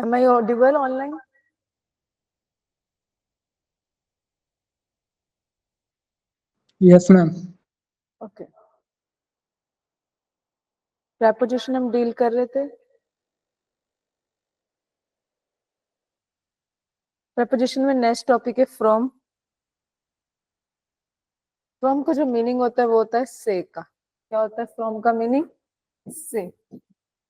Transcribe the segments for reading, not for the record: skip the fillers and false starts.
Am I audible online? Yes, ma'am. Okay. Preposition हम deal कर रहे थे. प्रेपोजिशन में नेक्स्ट टॉपिक है फ्रॉम. फ्रॉम का जो मीनिंग होता है वो होता है से का. क्या होता है फ्रॉम का मीनिंग? से.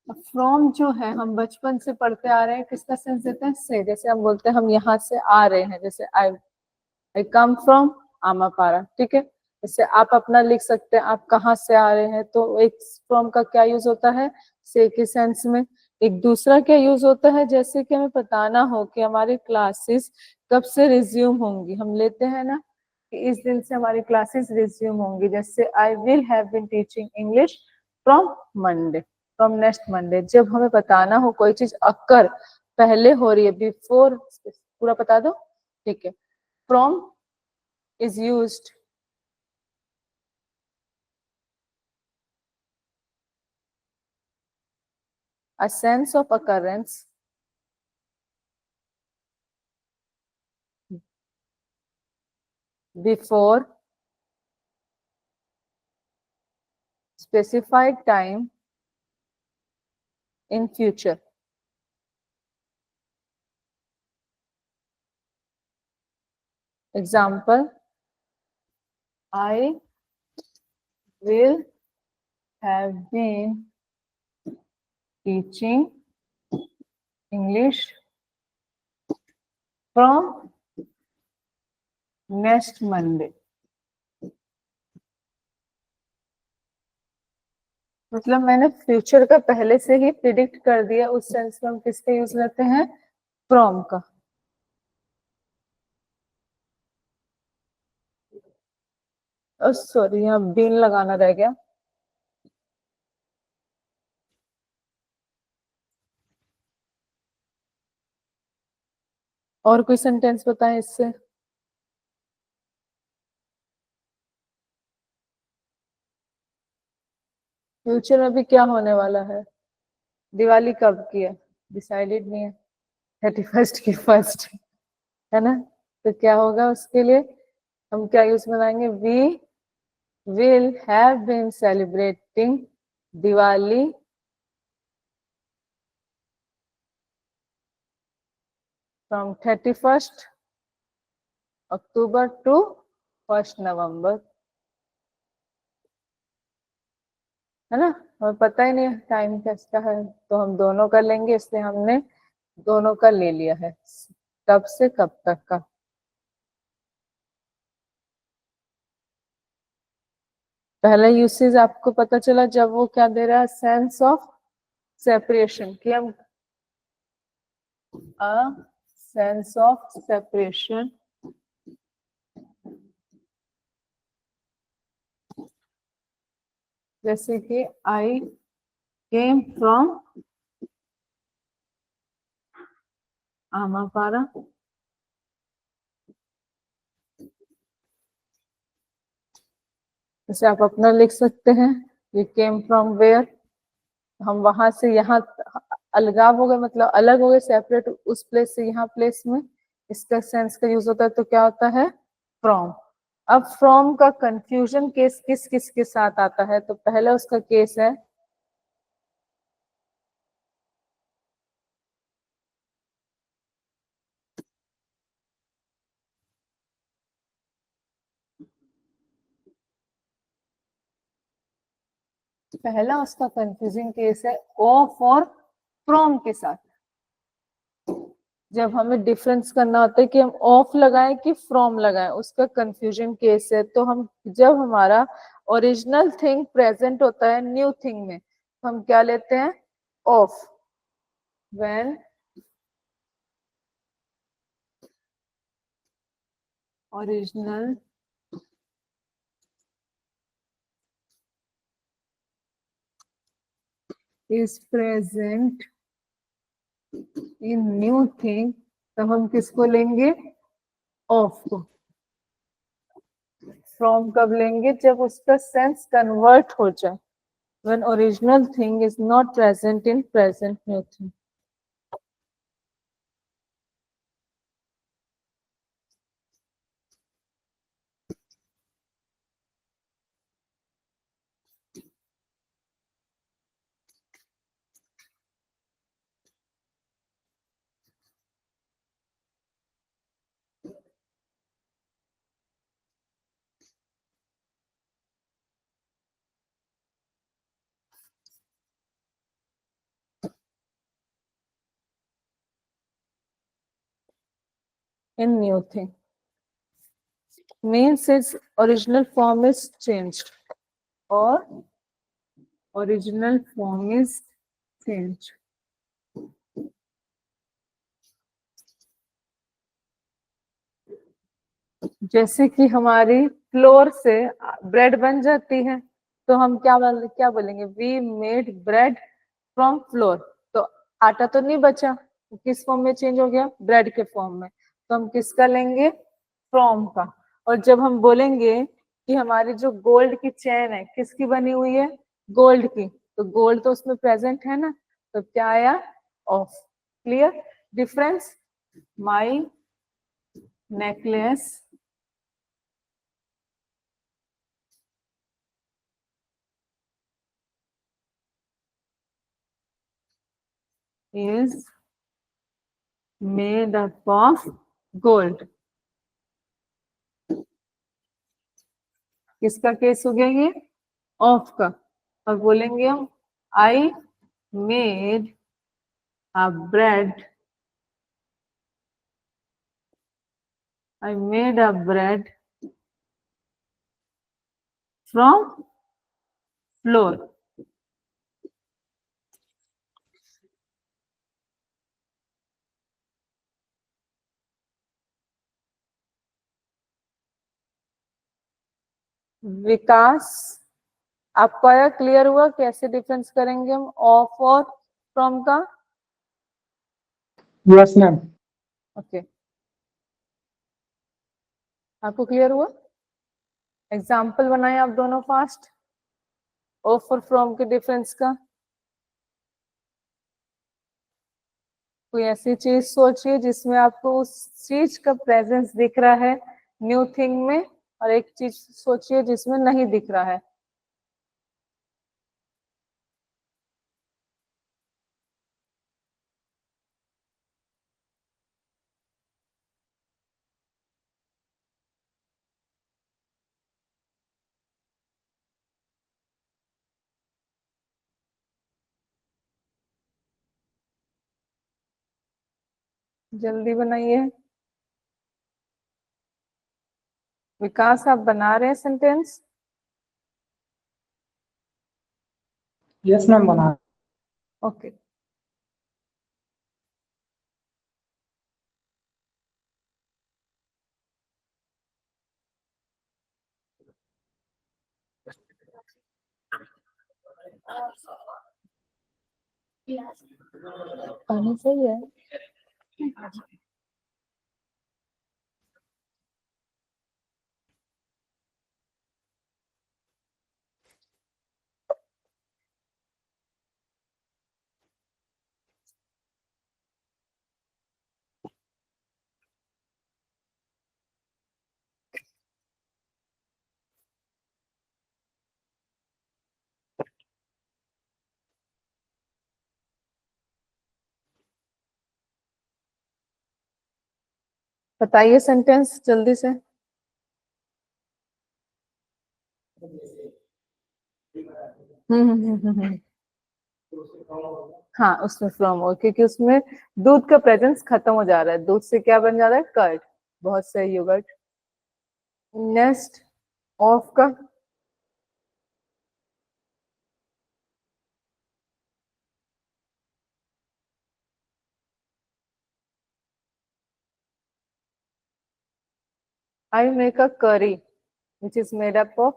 फ्रॉम जो है हम बचपन से पढ़ते आ रहे हैं, किसका सेंस देते हैं? से. जैसे हम बोलते हैं हम यहाँ से आ रहे हैं, जैसे आई कम फ्रॉम आमापारा. ठीक है. जैसे आप अपना लिख सकते हैं आप कहाँ से आ रहे हैं, तो एक फ्रॉम का क्या यूज होता है? से के सेंस में. एक दूसरा क्या यूज होता है, जैसे कि हमें बताना हो कि हमारी क्लासेस कब से रिज्यूम होंगी. हम लेते हैं ना कि इस दिन से हमारी क्लासेस रिज्यूम होंगी. जैसे I will have been teaching English from Monday, from next Monday. जब हमें बताना हो कोई चीज अक्कर पहले हो रही है, बिफोर, पूरा बता दो. ठीक है. From is used a sense of occurrence before specified time in future. Example, I will have been teaching English from next Monday. मतलब मैंने फ्यूचर का पहले से ही प्रिडिक्ट कर दिया. उस सेंस में हम किसका यूज लेते हैं? फ्रॉम का. सॉरी, यहाँ बीन लगाना रह गया. और कोई सेंटेंस बताएं इससे. फ्यूचर में भी क्या होने वाला है? दिवाली कब की है? डिसाइडेड नहीं है. 31st की फर्स्ट है ना. तो क्या होगा उसके लिए? हम क्या यूज बनाएंगे? We will have been celebrating Diwali from 31st October to 1st November. है ना. हमें पता ही नहीं टाइम कैसा है, तो हम दोनों का लेंगे, इसलिए हमने दोनों का ले लिया है. कब से कब तक का. पहला यूसेज आपको पता चला जब वो क्या दे रहा है? Sense of separation. कि हम a sense of separation जैसे कि I came from आमापारा. जैसे आप अपना लिख सकते हैं, you came from where. हम वहां से यहाँ अलगाव हो गए, मतलब अलग हो गए, सेपरेट उस प्लेस से यहाँ प्लेस में. इसका सेंस का यूज होता है, तो क्या होता है? फ्रॉम. अब फ्रॉम का कंफ्यूजन केस किस किस के साथ आता है? तो पहला उसका केस है पहला उसका कंफ्यूजिंग केस है ऑफ और फ्रॉम के साथ. जब हमें डिफरेंस करना होता है कि हम ऑफ लगाएं कि फ्रॉम लगाएं, उसका कंफ्यूजन केस है. तो हम जब हमारा ओरिजिनल थिंग प्रेजेंट होता है न्यू थिंग में, तो हम क्या लेते हैं? Of. When original is present in new thing, तब हम किसको लेंगे? ऑफ को. फ्रॉम कब लेंगे? जब उसका सेंस कन्वर्ट हो जाए. when original thing is not present in present new thing. in new thing. Means its original form is changed, or original form is changed. जैसे कि हमारी फ्लोर से ब्रेड बन जाती है, तो हम क्या बोलेंगे, we made bread from flour. तो आटा तो नहीं बचा, किस फॉर्म में चेंज हो गया, ब्रेड के फॉर्म में। तो हम किसका लेंगे, फ्रॉम का। और जब हम बोलेंगे कि हमारी जो गोल्ड की चेन है किसकी बनी हुई है, गोल्ड की, तो गोल्ड तो उसमें प्रेजेंट है ना, तो क्या आया, of. Clear difference, my necklace is made up of gold। किसका केस हो गया ये, ऑफ का। और बोलेंगे हम I made a bread, I made a bread from flour. Vikas, आपको आया, क्लियर हुआ कैसे डिफरेंस करेंगे हम ऑफ और फ्रॉम का। Yes, ma'am. ओके, आपको क्लियर हुआ। एग्जाम्पल बनाए आप दोनों फास्ट, ऑफ और फ्रॉम के डिफरेंस का। कोई ऐसी चीज सोचिए जिसमें आपको उस चीज का प्रेजेंस दिख रहा है न्यू थिंग में, और एक चीज सोचिए जिसमें नहीं दिख रहा है। जल्दी बनाइए। विकास, आप बना रहे हैं सेंटेंस। Yes, ma'am. बना। ओके, पानी सही है। बताइए सेंटेंस जल्दी से। हम्म। हाँ, उसमें फ्रॉम हो, क्योंकि उसमें दूध का प्रेजेंस खत्म हो जा रहा है, दूध से क्या बन जा रहा है, कर्ड। बहुत सही योगर्ट। नेक्स्ट, ऑफ का। आई मेक अ करी which is made up of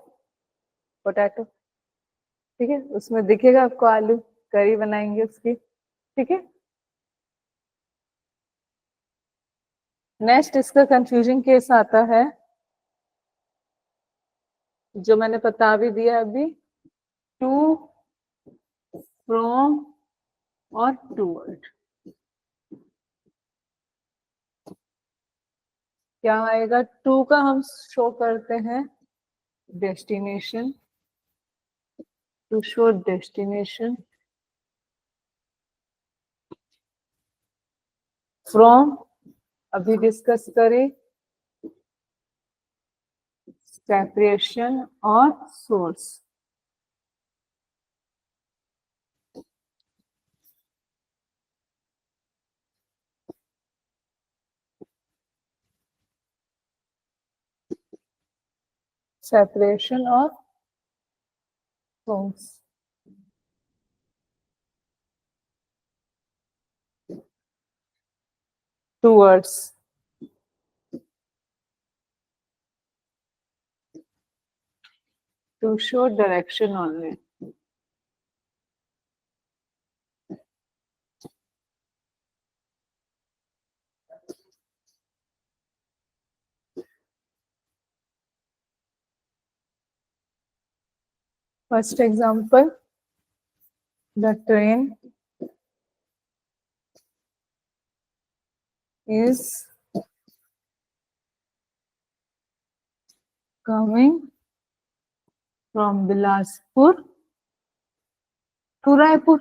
potato. ठीक है, उसमें दिखेगा आपको आलू, करी बनाएंगे उसकी। ठीक है। नेक्स्ट, इसका कंफ्यूजन केस आता है जो मैंने बता भी दिया अभी, टू, फ्रॉम और टूवर्ड। क्या आएगा, टू का हम शो करते हैं destination, to show destination. From अभी डिस्कस करें, सेपरेशन और source. separation of forms. Towards. To show direction only. First example, the train is coming from Bilaspur to Raipur.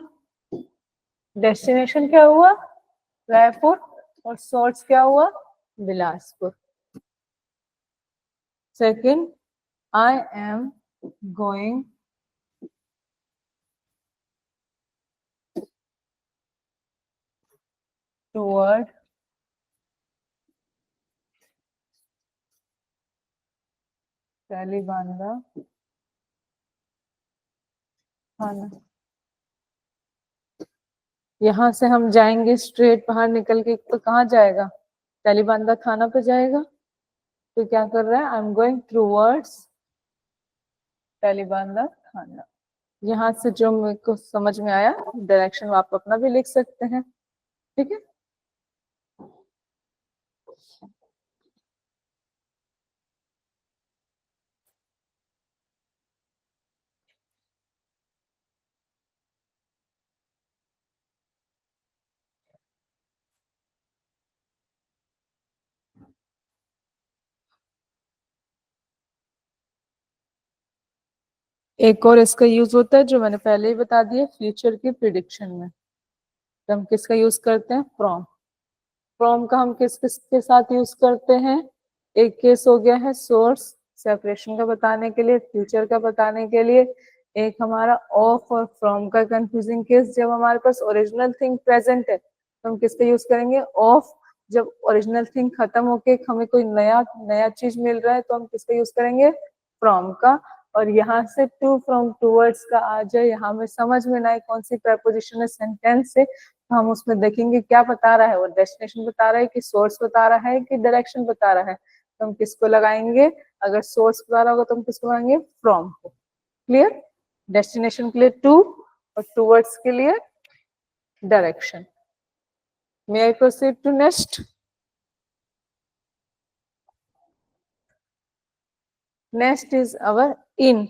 Destination क्या हुआ? रायपुर. और सोर्स क्या हुआ? Bilaspur. Second, I am going toward Talibanda थाना. यहाँ से हम जाएंगे स्ट्रेट बाहर निकल के तो कहाँ जाएगा? तालिबांदा थाना पे जाएगा. तो क्या कर रहा है? आई एम गोइंग टूवर्ड्स तालिबांदा थाना. यहाँ से जो मेरे को समझ में आया, डायरेक्शन आप अपना भी लिख सकते हैं. ठीक है. एक और इसका यूज होता है जो मैंने पहले ही बता दिया, फ्यूचर की प्रिडिक्शन में. तो हम किसका यूज करते हैं? फ्रॉम. फ्रॉम का हम किस किस के साथ यूज करते हैं? एक केस हो गया है सोर्स सेपरेशन का बताने के लिए, फ्यूचर का बताने के लिए. एक हमारा ऑफ और फ्रॉम का कंफ्यूजिंग केस, जब हमारे पास ओरिजिनल थिंग प्रेजेंट है तो हम किसका यूज करेंगे? ऑफ. जब ओरिजिनल थिंग खत्म होके हमें कोई नया नया चीज मिल रहा है तो हम किसका यूज करेंगे? फ्रॉम का. और यहाँ से टू फ्रॉम टूवर्ड्स का आ जाए, यहाँ में समझ में ना आए कौन सी प्रेपोजिशन है सेंटेंस से, तो हम उसमें देखेंगे क्या बता रहा है, वो डेस्टिनेशन बता रहा है कि सोर्स बता रहा है कि डायरेक्शन बता रहा है. तो हम किसको लगाएंगे? अगर सोर्स बता रहा होगा तो हम किसको लगाएंगे? फ्रॉम को. क्लियर? डेस्टिनेशन के लिए टू और टूवर्ड्स के लिए direction. May I proceed to next? Next is our in.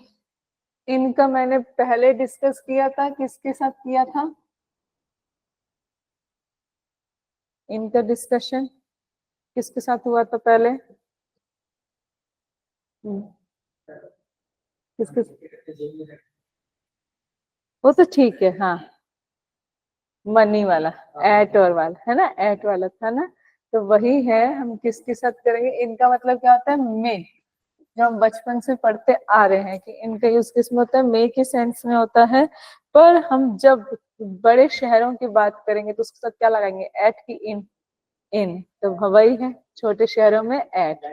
इनका मैंने पहले डिस्कस किया था. किसके साथ किया था इनका डिस्कशन? किसके साथ हुआ था पहले? किसके? वो तो ठीक है. हाँ, मनी वाला, एट और वाला है ना, एट वाला था ना. तो वही है. हम किसके साथ करेंगे? इनका मतलब क्या होता है? मे. जो हम बचपन से पढ़ते आ रहे हैं कि इनका यूज किस में होता है? मे के सेंस में होता है. पर हम जब बड़े शहरों की बात करेंगे तो उसके साथ क्या लगाएंगे? एट की इन. इन तो वही है छोटे शहरों में एट.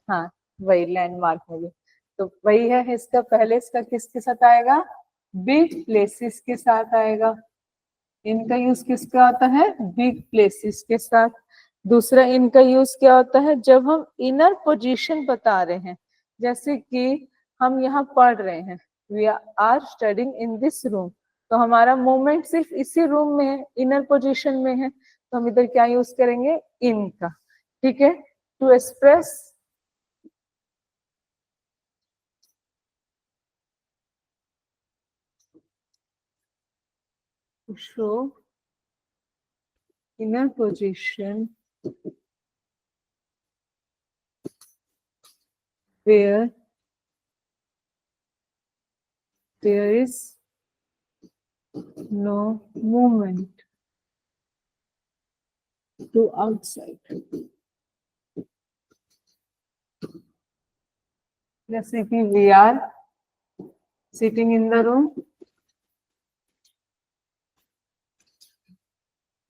हाँ, वही लैंडमार्क में भी. तो वही है. इसका पहले इसका किसके साथ आएगा? बिग प्लेसेस के साथ आएगा. इनका यूज किसका आता है? बिग प्लेसेस के साथ. दूसरा इनका यूज क्या होता है? जब हम इनर पोजीशन बता रहे हैं, जैसे कि हम यहाँ पढ़ रहे हैं, we are studying in this room, तो हमारा मूवमेंट सिर्फ इसी रूम में है, इनर पोजीशन में है, तो हम इधर क्या यूज करेंगे? इन का. ठीक है. To express show inner position where there is no movement to outside. जैसे कि we are sitting in the room,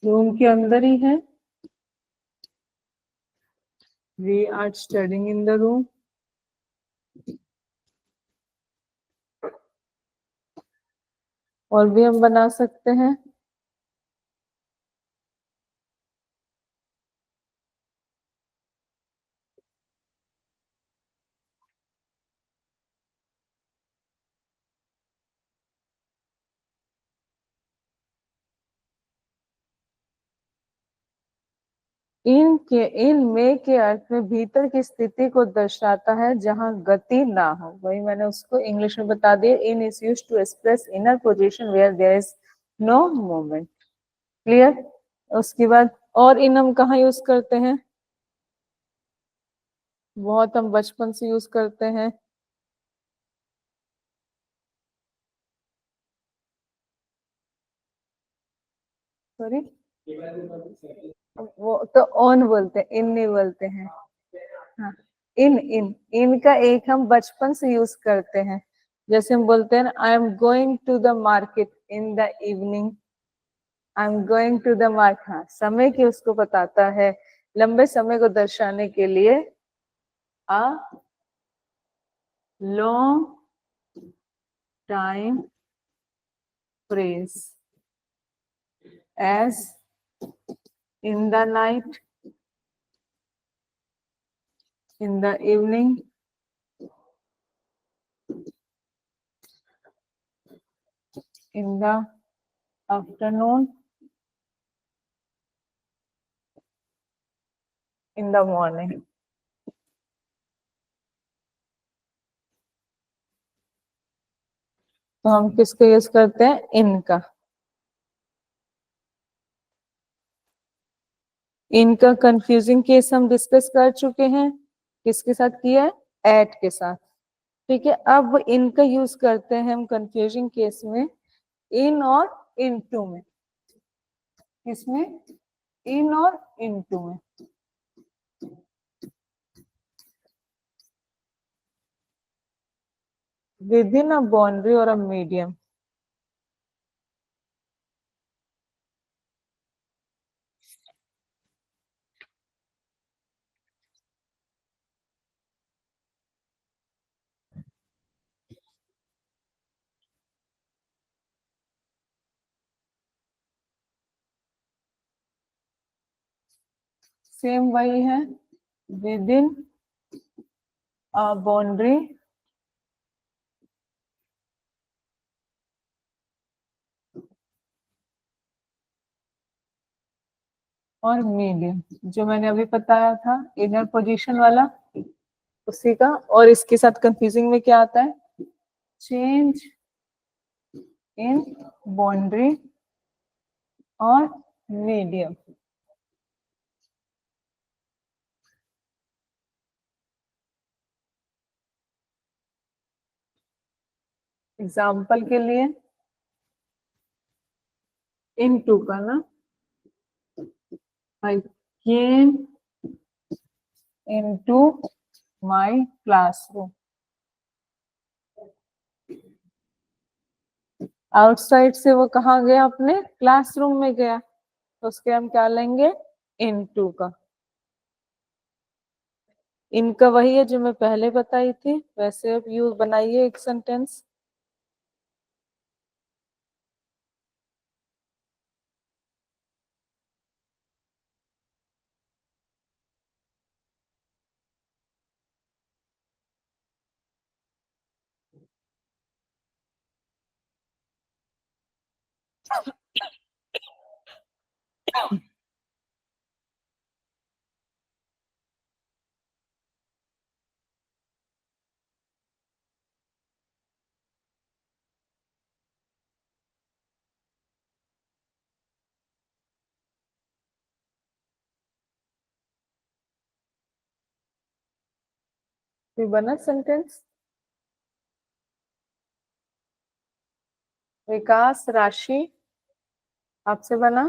room के अंदर ही है. We are studying in the room, और भी हम बना सकते हैं। इन में के अर्थ में भीतर की स्थिति को दर्शाता है जहां गति ना हो। वही मैंने उसको इंग्लिश में बता दिया। In is used to express inner position where there is no movement. Clear. उसके बाद और इन हम कहाँ यूज करते हैं? बहुत हम बचपन से यूज करते हैं। सॉरी, वो तो ऑन बोलते हैं, इन नहीं बोलते हैं। हाँ, इन इन इन का एक हम बचपन से यूज करते हैं। जैसे हम बोलते हैं ना, I am going to the market in the evening. I am going to the market. हाँ, समय की उसको बताता है, लंबे समय को दर्शाने के लिए a long time phrase as in the night, in the evening, in the afternoon, in the morning. तो हम किसको यूज करते हैं? इनका। इनका कंफ्यूजिंग केस हम डिस्कस कर चुके हैं। किसके साथ किया है? एट के साथ। ठीक है, अब इनका यूज करते हैं हम कंफ्यूजिंग केस में, इन और इनटू में। किसमें? इन और इनटू में। विद इन अ बाउंड्री और अ मीडियम। सेम वही है, विद इन अ बाउंड्री और मीडियम, जो मैंने अभी बताया था इनर पोजीशन वाला, उसी का। और इसके साथ कंफ्यूजिंग में क्या आता है? चेंज इन बाउंड्री और मीडियम। एग्जाम्पल के लिए इन टू का ना, I came into my classroom. Outside से वो कहाँ गया? अपने क्लासरूम में गया, तो उसके हम क्या लेंगे? इनटू का। इनका वही है जो मैं पहले बताई थी, वैसे अब यूज बनाइए एक सेंटेंस। फिर बना सेंटेंस, विकास राशि आपसे बना।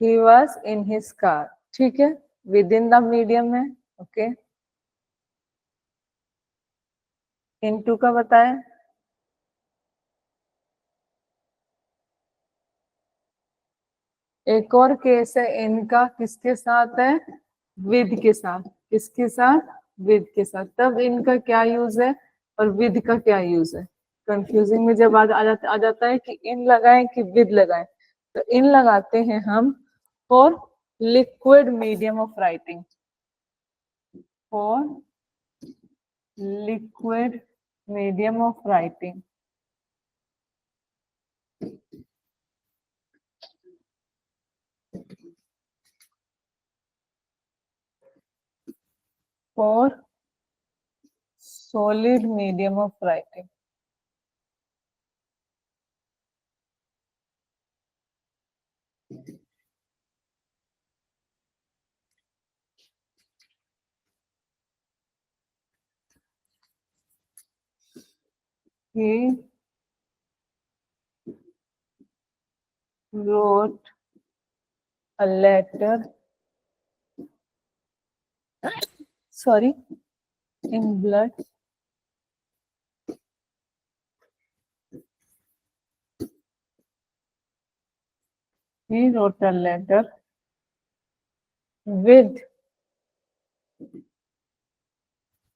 he was in his car. ठीक है, within the medium है. ओके, into का बताएं. एक और केस है इनका, किसके साथ है? विद के साथ. किसके साथ? विद के साथ. तब इनका क्या यूज है और विद का क्या यूज है? कंफ्यूजिंग में जब आ जाता है कि इन लगाएं कि विद लगाएं, तो इन लगाते हैं हम for liquid medium of writing. For liquid medium of writing. for solid medium of writing. He wrote a letter, sorry, in blood. He wrote a letter with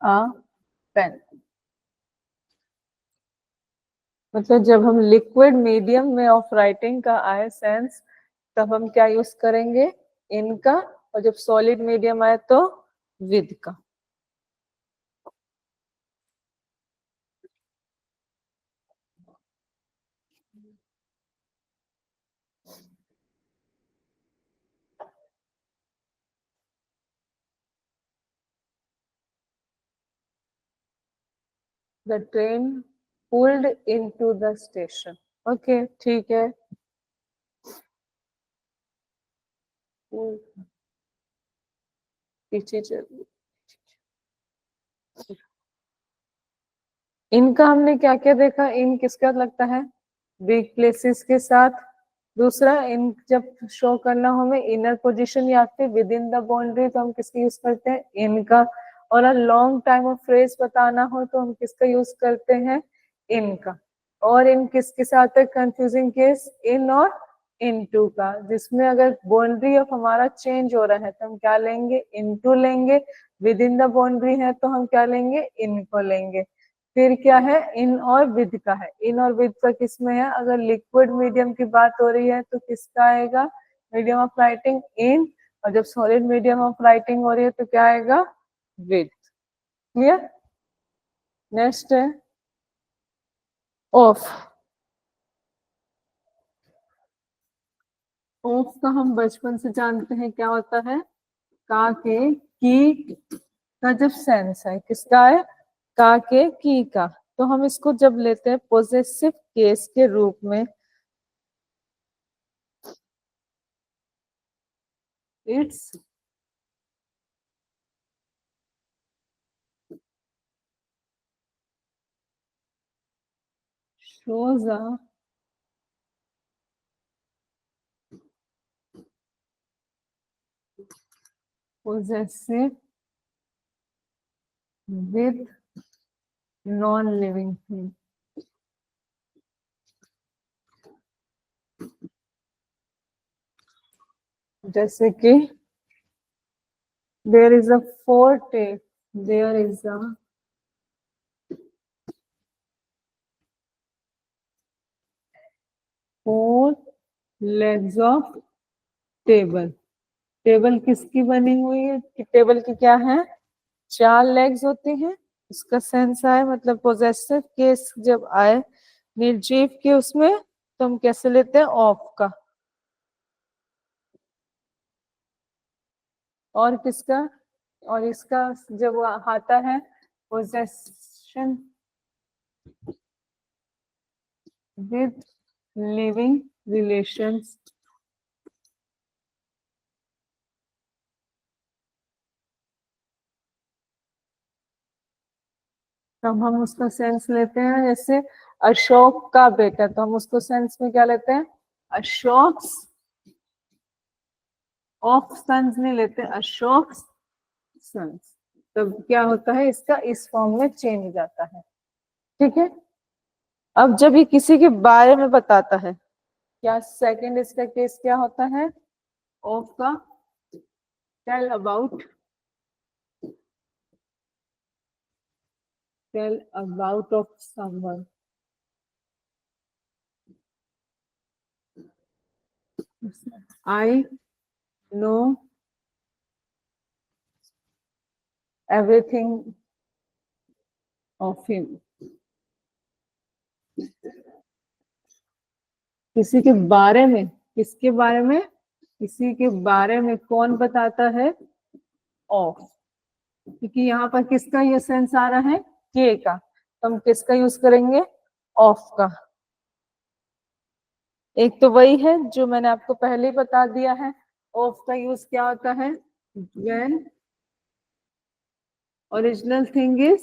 a pen. मतलब जब हम लिक्विड मीडियम में of writing का आए sense, तब हम क्या use करेंगे? इनका. और जब सॉलिड मीडियम आए तो विद का. The train pulled into the station. Okay, ठीक है. पीछे चलिए. इनका हमने क्या क्या देखा? इन किसका लगता है? वीक प्लेसेस के साथ. दूसरा, इन जब शो करना हो हमें इनर पोजीशन या फिर विद इन द बाउंड्री, तो हम किसका यूज करते हैं? इनका. और लॉन्ग टाइम ऑफ फ्रेज बताना हो तो हम किसका यूज करते हैं? इनका. और इन किसके साथ है कंफ्यूजिंग केस? इन और इनटू का. जिसमें अगर बाउंड्री ऑफ हमारा चेंज हो रहा है तो हम क्या लेंगे? इनटू लेंगे. विद इन द बाउंड्री है तो हम क्या लेंगे? इनको लेंगे. फिर क्या है? इन और विद का है. इन और विद का किसमें है? अगर लिक्विड मीडियम की बात हो रही है तो किसका आएगा? Medium of writing in. और जब सॉलिड मीडियम ऑफ राइटिंग हो रही है तो क्या आएगा? विद. क्लियर? नेक्स्ट है ऑफ. ऑफ का हम बचपन से जानते हैं क्या होता है? का के की का जब सेंस है, किसका है? का के की का. तो हम इसको जब लेते हैं पोजेसिव केस के रूप में, it's shows a possessive with non-living thing. जैसे कि there is a forte, there is a four legs of table. Table किसकी बनी हुई है? कि टेबल की क्या है? 4 लेग्स होती हैं. उसका सेंस आए, मतलब पोजेसिव केस जब आए निर्जीव के उसमें, तो हम कैसे लेते हैं? ऑफ का. और किसका? और इसका जब आता है पोजेशन with living relations, तब हम उसका सेंस लेते हैं. जैसे अशोक का बेटा, तो हम उसको सेंस में क्या लेते हैं? अशोक्स ऑफ सन्स नहीं लेते, अशोक सन्स। तो क्या होता है, इसका इस फॉर्म में चेंज हो जाता है। ठीक है। अब जब ये किसी के बारे में बताता है, क्या सेकंड इसका केस क्या होता है, ऑफ का tell about, tell about of someone. I know everything of him। किसी के बारे में, किसके बारे में, किसी के बारे में कौन बताता है, ऑफ। क्योंकि यहाँ पर किसका ये सेंस आ रहा है, के का, तो हम किसका यूज करेंगे, ऑफ का। एक तो वही है जो मैंने आपको पहले ही बता दिया है, ऑफ का यूज क्या होता है, when original thing is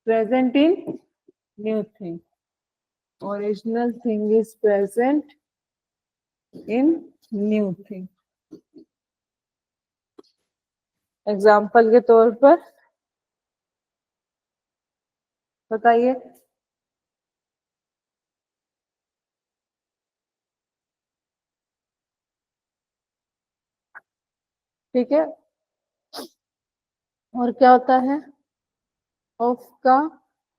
present in new thing, original thing is present in new thing। Example के तौर पर बताइए। ठीक है। और क्या होता है, ऑफ का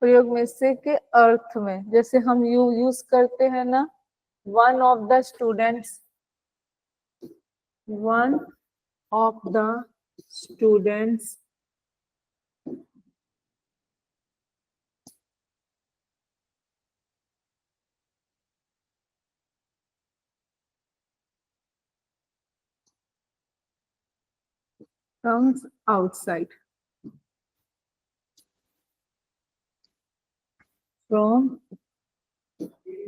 प्रयोग में से के अर्थ में, जैसे हम यूज करते हैं ना, one of the students, one of the students, comes outside from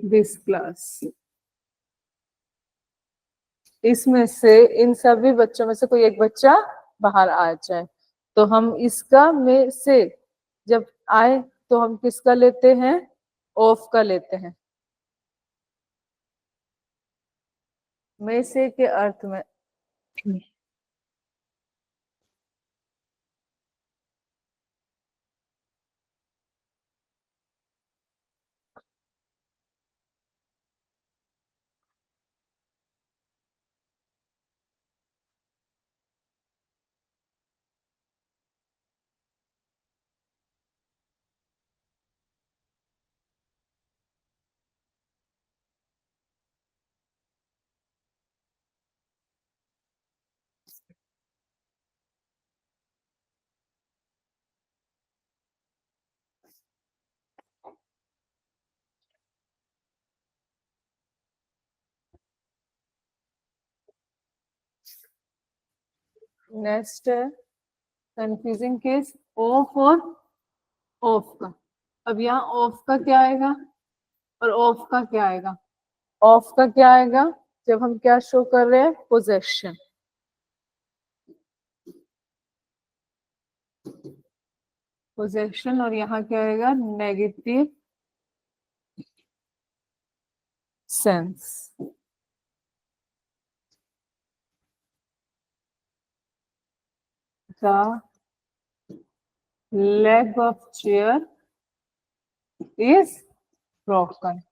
this class। इसमें से, इन सभी बच्चों में से कोई एक बच्चा बाहर आ जाए, तो हम इसका में से जब आए तो हम किसका लेते हैं, ऑफ का लेते हैं। में से के अर्थ में, नेक्स्ट है कंफ्यूजिंग केस, ऑफ और ऑफ का। अब यहाँ ऑफ का क्या आएगा और ऑफ का क्या आएगा, ऑफ का क्या आएगा, जब हम क्या शो कर रहे हैं, पोजेशन, पोजेशन, और यहाँ क्या आएगा, negative sense. The leg of chair is broken।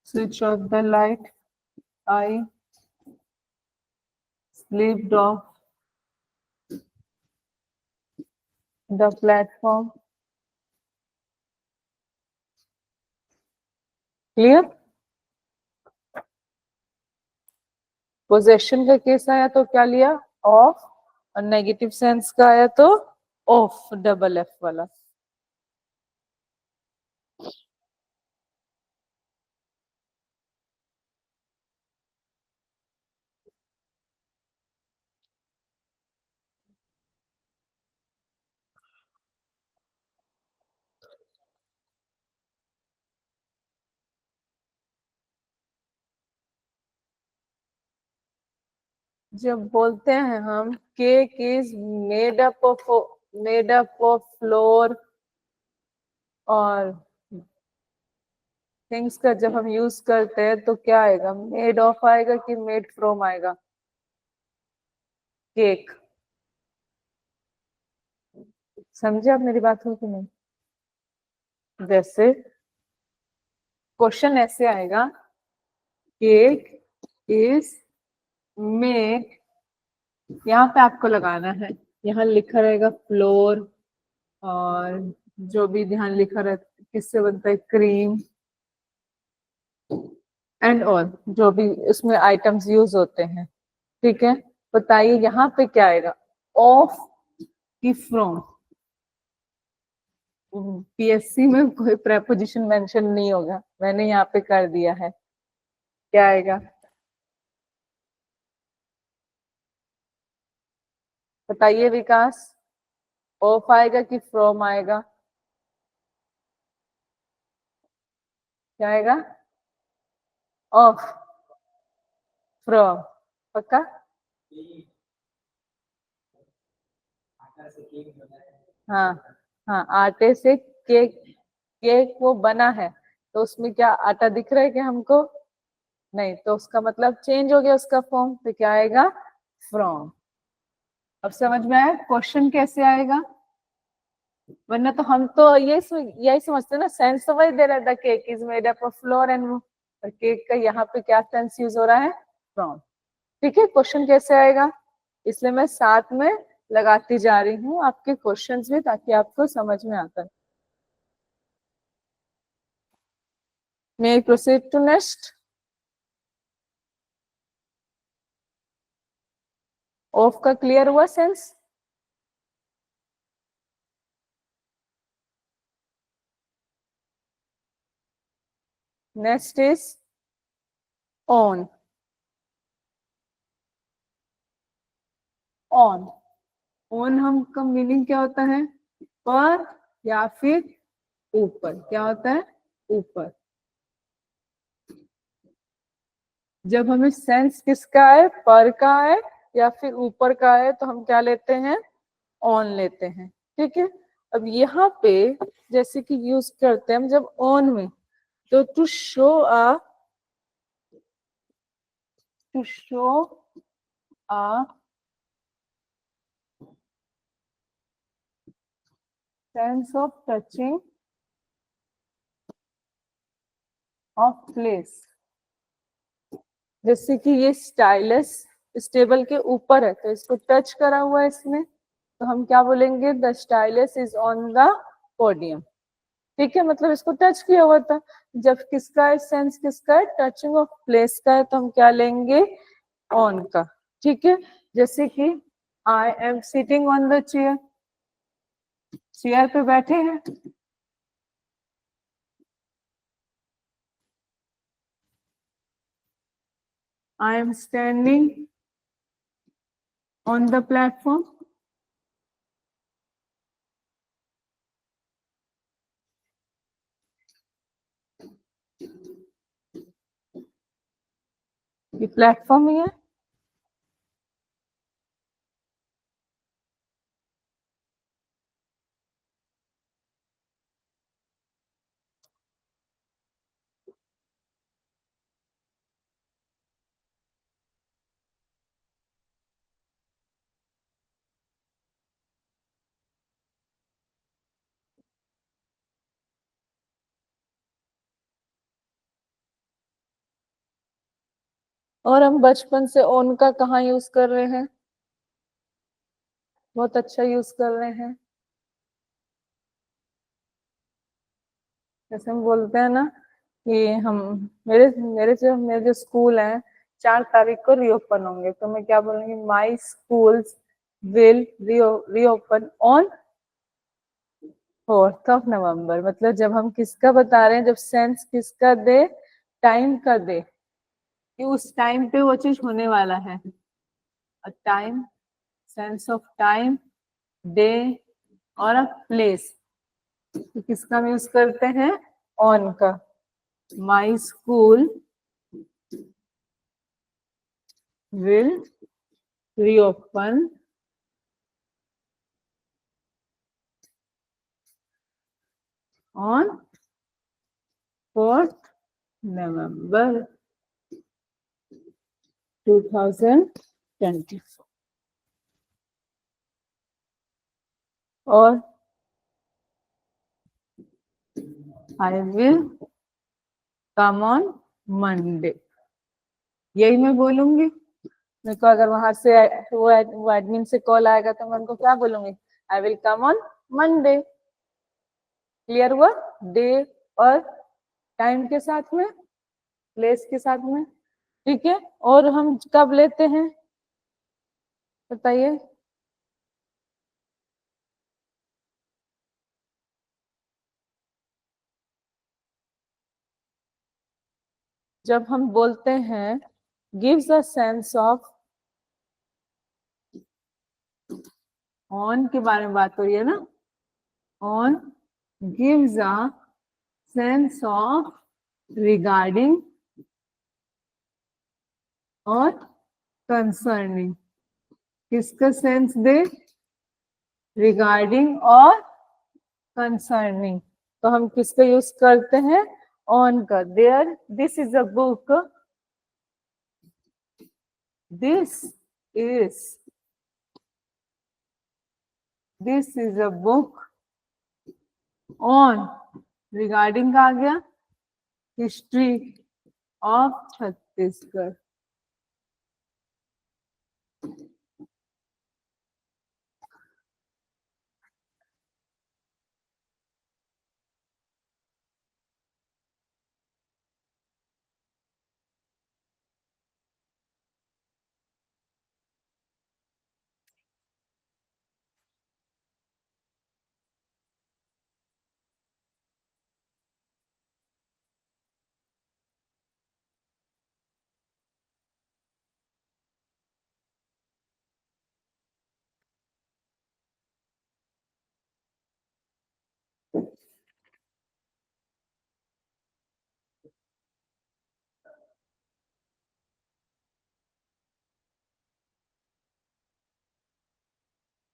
Switch off the light, I slipped off the platform। Clear. Possession का केस आया तो क्या लिया, ऑफ, और नेगेटिव सेंस का आया तो ऑफ, डबल एफ वाला। जब बोलते हैं हम cake is made up of floor और थिंग्स का जब हम यूज करते हैं तो क्या आएगा, मेड ऑफ आएगा कि मेड फ्रॉम आएगा? केक। समझे आप मेरी बात को कि नहीं? जैसे क्वेश्चन ऐसे आएगा, केक इज मेड, यहाँ पे आपको लगाना है, यहाँ लिखा रहेगा फ्लोर और जो भी ध्यान लिखा रहता किससे बनता है, क्रीम एंड ऑल जो भी उसमें आइटम्स यूज होते हैं। ठीक है, बताइए यहाँ पे क्या आएगा, ऑफ की फ्रॉम? पीएससी में कोई प्रेपोजिशन मेंशन नहीं होगा, मैंने यहाँ पे कर दिया है। क्या आएगा बताइए विकास, ऑफ आएगा कि फ्रॉम आएगा? क्या आएगा? ऑफ, फ्रॉम, पक्का? हाँ हाँ, आटे से केक, केक वो बना है तो उसमें क्या आटा दिख रहा है क्या हमको? नहीं, तो उसका मतलब चेंज हो गया उसका फॉर्म, तो क्या आएगा, फ्रॉम। अब समझ में आया क्वेश्चन कैसे आएगा? वरना तो हम तो यही समझते ना, सेंस तो वही दे रहा था, cake is made up of floor and, cake का यहाँ पे क्या सेंस यूज हो रहा है, फ्रॉम। ठीक है, क्वेश्चन कैसे आएगा इसलिए मैं साथ में लगाती जा रही हूँ आपके क्वेश्चंस भी, ताकि आपको समझ में आता है। May I proceed to next? Of का क्लियर हुआ sense? Next is on. On, on हम का मीनिंग क्या होता है, पर या फिर ऊपर। क्या होता है, ऊपर। जब हमें सेंस किसका है, पर का है या फिर ऊपर का है, तो हम क्या लेते हैं, ऑन लेते हैं। ठीक है, अब यहाँ पे जैसे कि यूज करते हैं हम जब ऑन में, तो to show a sense of touching of place. जैसे कि ये स्टाइलस इस टेबल के ऊपर है तो इसको टच करा हुआ है इसने, तो हम क्या बोलेंगे, the stylus is on the podium. ठीक है, मतलब इसको टच किया हुआ था। जब किसका है सेंस, किसका है, टचिंग ऑफ प्लेस का है, तो हम क्या लेंगे, ऑन का। ठीक है, जैसे कि I am sitting on the chair, chair पे बैठे हैं। I am standing on the platform. ये प्लेटफॉर्म ही है। और हम बचपन से ऑन का कहाँ यूज कर रहे हैं, बहुत अच्छा यूज कर रहे हैं। जैसे हम बोलते हैं ना कि हम, मेरे जो स्कूल है 4 तारीख को रीओपन होंगे, तो मैं क्या बोलूंगी, माई स्कूल्स विल रीओपन ऑन 4 नवंबर। मतलब जब हम किसका बता रहे हैं, जब सेंस किसका दे, टाइम का दे, कि उस टाइम पे वो चीज होने वाला है। Time, sense of time, day और अ प्लेस, तो किसका हम यूज करते हैं, ऑन का। My school will reopen on 4th November 2024 और I will come on Monday, यही मैं बोलूंगी। मेरे को अगर वहां से वो एडमिन से कॉल आएगा तो मैं उनको क्या बोलूंगी, आई will come on Monday. Clear हुआ? डे और टाइम के साथ में, प्लेस के साथ में, ठीक है। और हम कब लेते हैं बताइए? जब हम बोलते हैं gives a sense of, on के बारे में बात हो रही है ना, on gives a sense of regarding और कंसर्निंग। किसका सेंस दे? रिगार्डिंग और कंसर्निंग। तो हम किसका यूज करते हैं? ऑन का। There this is a book, this is this is a book on, regarding का आ गया हिस्ट्री ऑफ छत्तीसगढ़।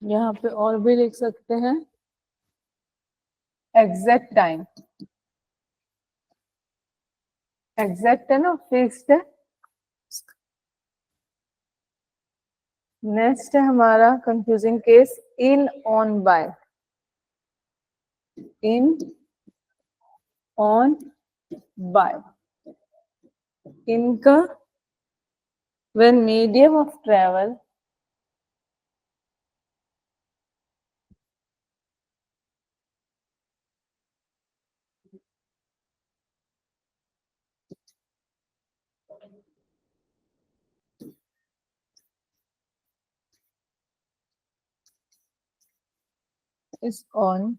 यहाँ पे और भी लिख सकते हैं एग्जैक्ट टाइम। एग्जैक्ट है ना, फिक्स्ड है। नेक्स्ट है हमारा confusing case in on by. In on by, इनका when medium of travel is on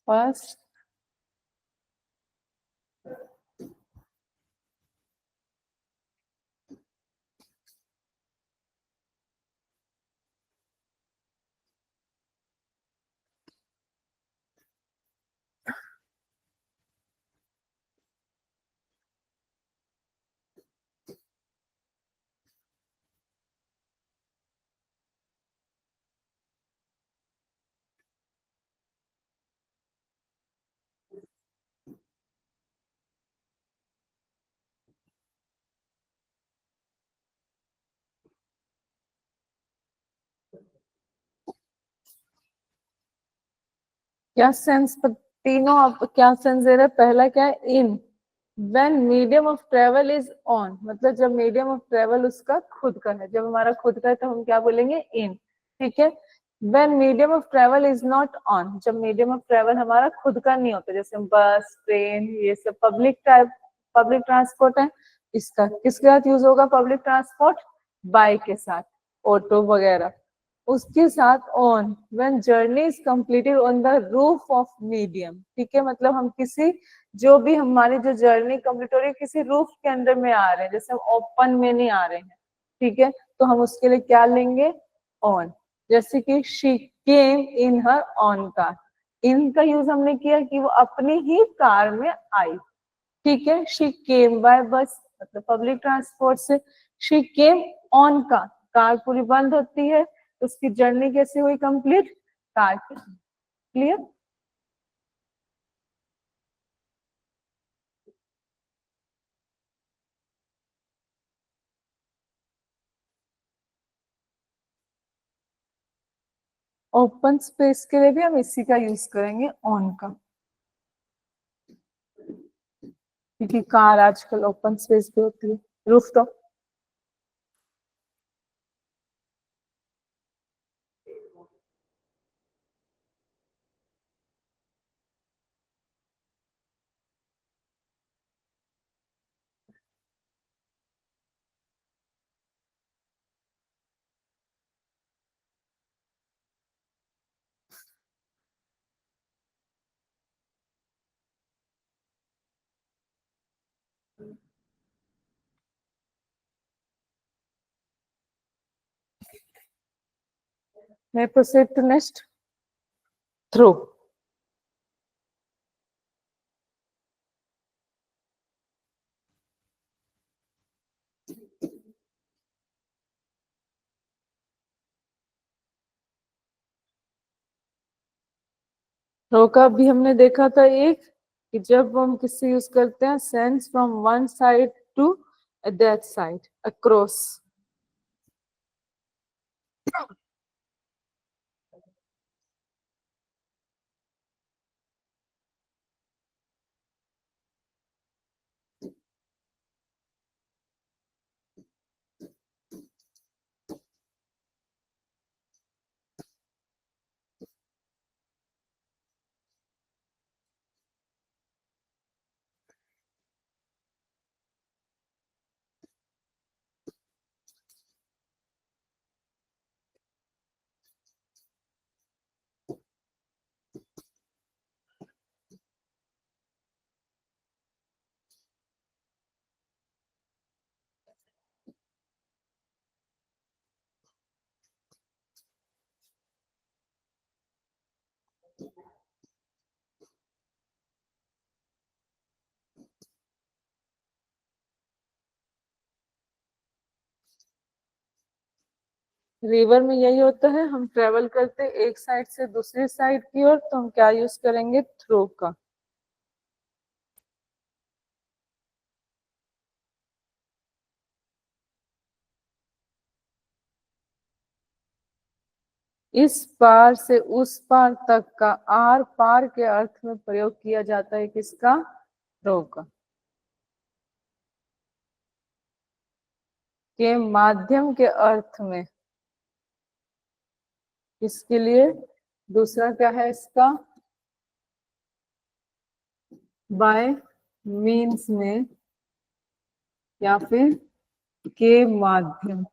first क्या सेंस, तीनों आप क्या सेंस दे रहे हैं? पहला क्या है? In. When medium of travel is on, मतलब जब मीडियम ऑफ ट्रेवल उसका खुद का है, जब हमारा खुद का है तो हम क्या बोलेंगे? इन। ठीक है। When medium of travel is not on, जब मीडियम ऑफ ट्रेवल हमारा खुद का नहीं होता, जैसे बस, ट्रेन, ये सब पब्लिक ट्रांसपोर्ट है, इसका किसके साथ यूज होगा? पब्लिक ट्रांसपोर्ट, बाइक के साथ, ऑटो वगैरह, उसके साथ on. When journey is completed on the roof of medium. ठीक है, मतलब हम किसी, जो भी हमारी जो जर्नी कंप्लीट हो रही है किसी रूफ के अंदर में आ रहे हैं, जैसे हम ओपन में नहीं आ रहे हैं, ठीक है, तो हम उसके लिए क्या लेंगे? ऑन। जैसे कि she came in her own car, in का यूज हमने किया कि वो अपनी ही कार में आई। ठीक है। शी केम बाय बस, मतलब पब्लिक ट्रांसपोर्ट से। She came on car, car पूरी बंद होती है, उसकी जर्नी कैसे हुई कंप्लीट? कार के। क्लियर? ओपन स्पेस के लिए भी हम इसी का यूज करेंगे, ऑन का, क्योंकि कार आजकल ओपन स्पेस पे होती है, रूफटॉप। मैं proceed to next, through. Through का भी हमने देखा था एक, कि जब हम किससे यूज करते हैं? Sense from one side to that side, across. River में यही होता है, हम ट्रेवल करते एक साइड से दूसरी साइड की ओर, तो हम क्या यूज करेंगे? थ्रो का। इस पार से उस पार तक का आर पार के अर्थ में प्रयोग किया जाता है किसका? थ्रो का। के माध्यम के अर्थ में, इसके लिए दूसरा क्या है इसका? बाय मीन्स में, या फिर के माध्यम,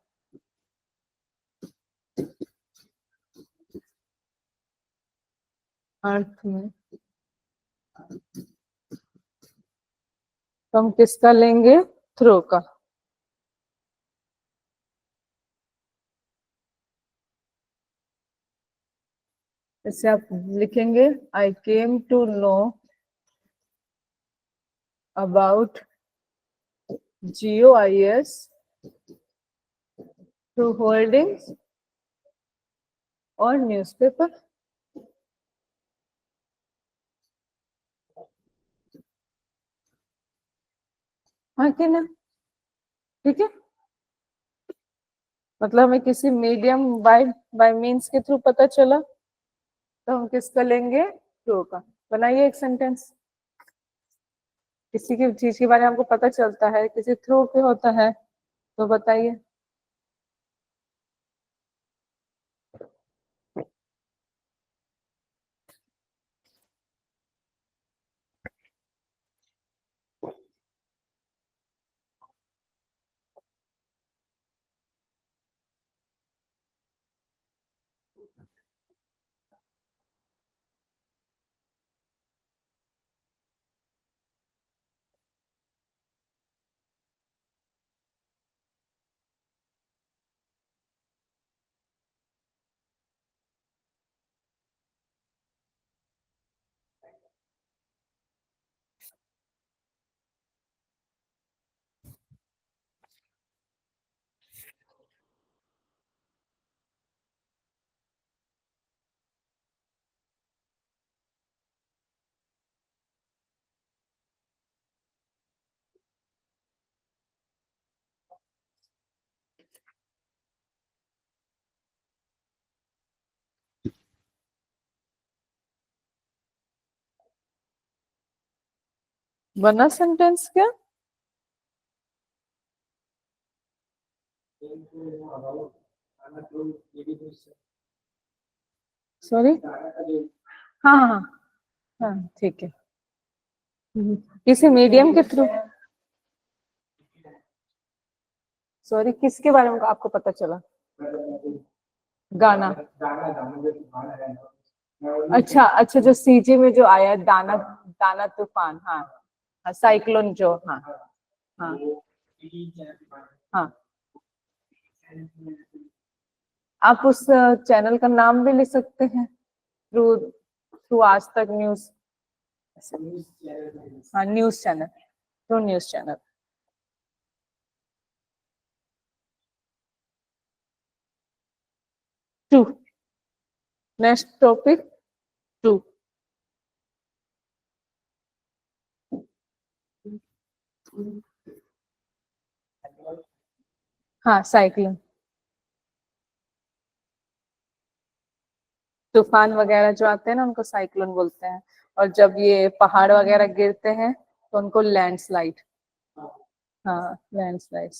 अर्थ में, तो हम किसका लेंगे? थ्रो का। जैसे आप लिखेंगे, I came to know about GOIS through hoardings और न्यूज़पेपर। हाँ कि ना? ठीक है, मतलब हमें किसी मीडियम बाय बाय मीन्स के थ्रू पता चला, तो हम किसका लेंगे? ट्रू का। बनाइए एक सेंटेंस। किसी की चीज के बारे में हमको पता चलता है, किसी थ्रू पे होता है, तो बताइए। बना सेंटेंस क्या? सॉरी। हाँ हाँ हाँ हाँ, ठीक है। किसी मीडियम के थ्रू? सॉरी, किसके बारे में आपको पता चला? गाना। अच्छा अच्छा, जो सीजी में जो आया दाना, दाना तूफान, हाँ हाँ, साइक्लोन जो, हाँ हाँ हाँ। आप उस चैनल का नाम भी लिख सकते हैं, थ्रू थ्रू आज तक न्यूज। हाँ, news channel, through news channel. To. Next topic, to. हाँ, साइक्लोन, तूफान वगैरह जो आते हैं ना, उनको साइक्लोन बोलते हैं। और जब ये पहाड़ वगैरह गिरते हैं तो उनको लैंडस्लाइड। हाँ, लैंडस्लाइड।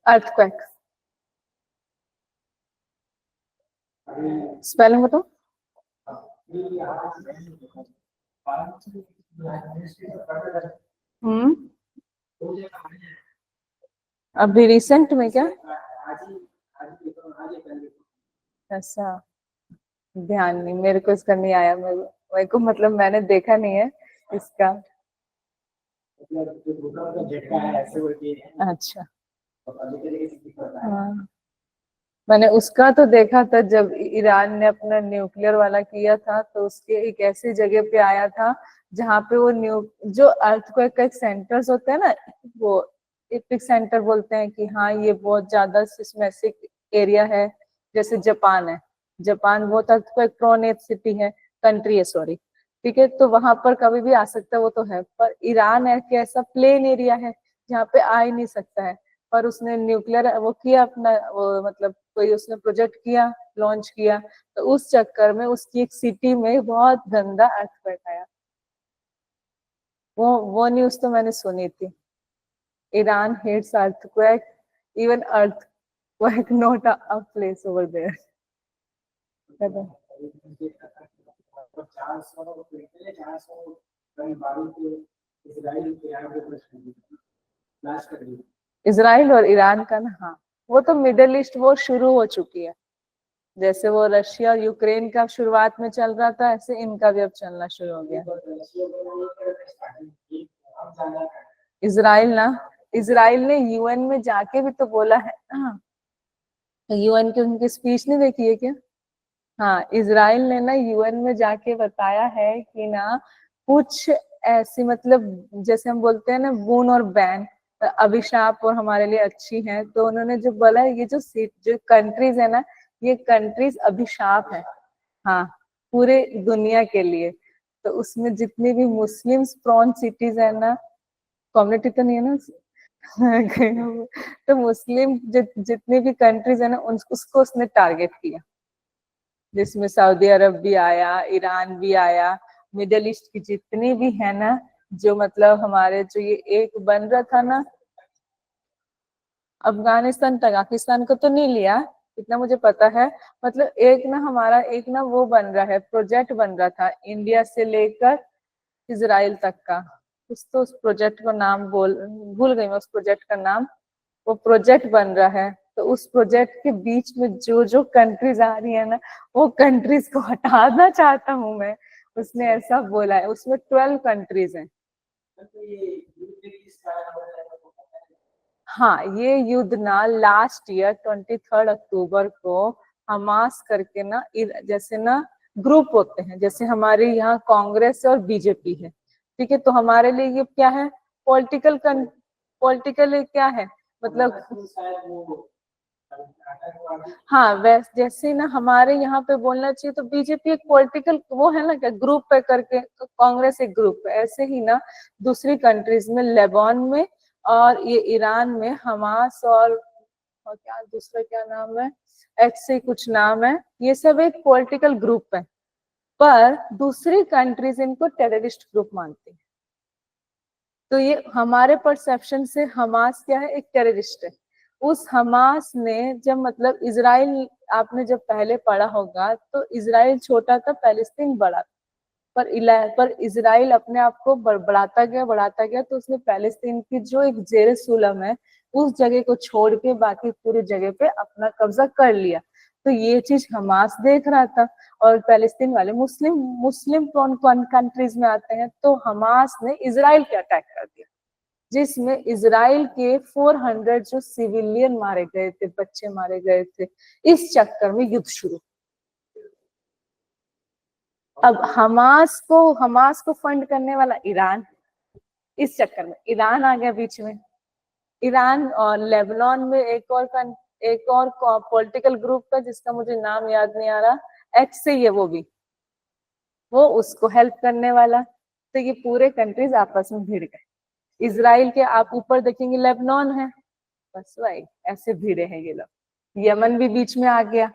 अर्थक्वेक। स्पेलिंग बताओ। हम्म। अभी रिसेंट में क्या? ऐसा ध्यान नहीं, मेरे को इसका नहीं आया। मेरे को मतलब मैंने देखा नहीं है इसका। अच्छा। हाँ, मैंने उसका तो देखा था जब ईरान ने अपना न्यूक्लियर वाला किया था, तो उसके एक ऐसी जगह पे आया था जहाँ पे वो जो अर्थक्वेक का एक सेंटर्स होते हैं ना, वो इपिक सेंटर बोलते हैं कि हाँ ये बहुत ज्यादा सिस्मेसिक एरिया है। जैसे जापान है, जापान बहुत अर्थक्वेक प्रोन एक सिटी है, कंट्री है सॉरी। ठीक है, तो वहां पर कभी भी आ सकता है, वो तो है। पर ईरान है कि ऐसा प्लेन एरिया है जहाँ पे आ ही नहीं सकता है। पर उसने न्यूक्लियर वो किया अपना, वो मतलब कोई उसने प्रोजेक्ट किया, लॉन्च किया, तो उस चक्कर में उसकी एक सिटी में बहुत गंदा अर्थक्वेक आया। वो न्यूज तो मैंने सुनी थी। Iran hates earthquake, even earthquake not a place over there. Israel और ईरान का ना, हाँ, वो तो मिडिल ईस्ट वो शुरू हो चुकी है। जैसे वो रशिया और यूक्रेन का शुरुआत में चल रहा था, ऐसे इनका भी अब चलना शुरू हो गया। इसराइल ना, इसराइल ने यूएन में जाके भी तो बोला है। हाँ, यूएन की उनकी स्पीच नहीं देखी है क्या? हाँ, इसराइल ने ना यूएन में जाके बताया है कि ना कुछ ऐसी मतलब, जैसे हम बोलते हैं ना बून और बैन, अभिशाप और हमारे लिए अच्छी है, तो उन्होंने जो बोला है, ये जो कंट्रीज है ना, ये कंट्रीज अभिशाप है। हाँ, पूरे दुनिया के लिए। तो उसमें जितनी भी मुस्लिम्स प्रॉन सिटीज है ना, कम्युनिटी तो नहीं है ना, तो मुस्लिम जितने भी कंट्रीज है ना उसको उसने टारगेट किया, जिसमें सऊदी अरब भी आया, ईरान भी आया, मिडल ईस्ट की जितनी भी है ना, जो मतलब हमारे जो ये एक बन रहा था ना, अफगानिस्तान तजाकिस्तान को तो नहीं लिया, इतना मुझे पता है। मतलब एक ना हमारा एक ना वो बन रहा है, प्रोजेक्ट बन रहा था इंडिया से लेकर इजराइल तक का। उस प्रोजेक्ट का नाम भूल गई मैं उस प्रोजेक्ट का नाम। वो प्रोजेक्ट बन रहा है, तो उस प्रोजेक्ट के बीच में जो जो कंट्रीज आ रही है ना, वो कंट्रीज को हटाना चाहता हूँ मैं। उसने ऐसा बोला है, उसमें 12 कंट्रीज हैं। हाँ, ये युद्ध ना लास्ट ईयर 23 अक्टूबर को हमास करके ना, जैसे ना ग्रुप होते हैं, जैसे हमारे यहाँ कांग्रेस और बीजेपी है, ठीक है, तो हमारे लिए ये क्या है, पॉलिटिकल पॉलिटिकल क्या है मतलब। हाँ, वैसे जैसे ना हमारे यहाँ पे बोलना चाहिए तो बीजेपी एक पॉलिटिकल वो है ना, क्या ग्रुप पे करके, कांग्रेस एक ग्रुप है, ऐसे ही ना दूसरी कंट्रीज में, लेबान में और ये ईरान में हमास और क्या दूसरा क्या नाम है, ऐसे कुछ नाम है, ये सब एक पॉलिटिकल ग्रुप है, पर दूसरी कंट्रीज इनको टेररिस्ट ग्रुप मानती है। तो ये हमारे परसेप्शन से हमास क्या है, एक टेररिस्ट है। उस हमास ने जब मतलब इजराइल, आपने जब पहले पढ़ा होगा तो इजराइल छोटा था, पैलेस्तीन बड़ा था, पर इजराइल अपने आप को बढ़ाता गया, तो उसने पैलेस्तीन की जो एक जेरूसलम है उस जगह को छोड़ के बाकी पूरी जगह पे अपना कब्जा कर लिया। तो ये चीज हमास देख रहा था, और पैलेस्तीन वाले मुस्लिम मुस्लिम कौन कंट्रीज में आते हैं, तो हमास ने इजराइल पे अटैक कर दिया, जिसमें इजराइल के 400 जो सिविलियन मारे गए थे, बच्चे मारे गए थे। इस चक्कर में युद्ध शुरू। अब हमास को फंड करने वाला ईरान, इस चक्कर में ईरान आ गया बीच में। ईरान और लेबनान में एक और पॉलिटिकल ग्रुप था जिसका मुझे नाम याद नहीं आ रहा, एच से ही है वो भी, वो उसको हेल्प करने वाला। तो ये पूरे कंट्रीज आपस में भिड़ गए। इसराइल के आप ऊपर देखेंगे लेबनान है, बस वही ऐसे भिड़े हैं ये लोग। यमन भी बीच में आ गया,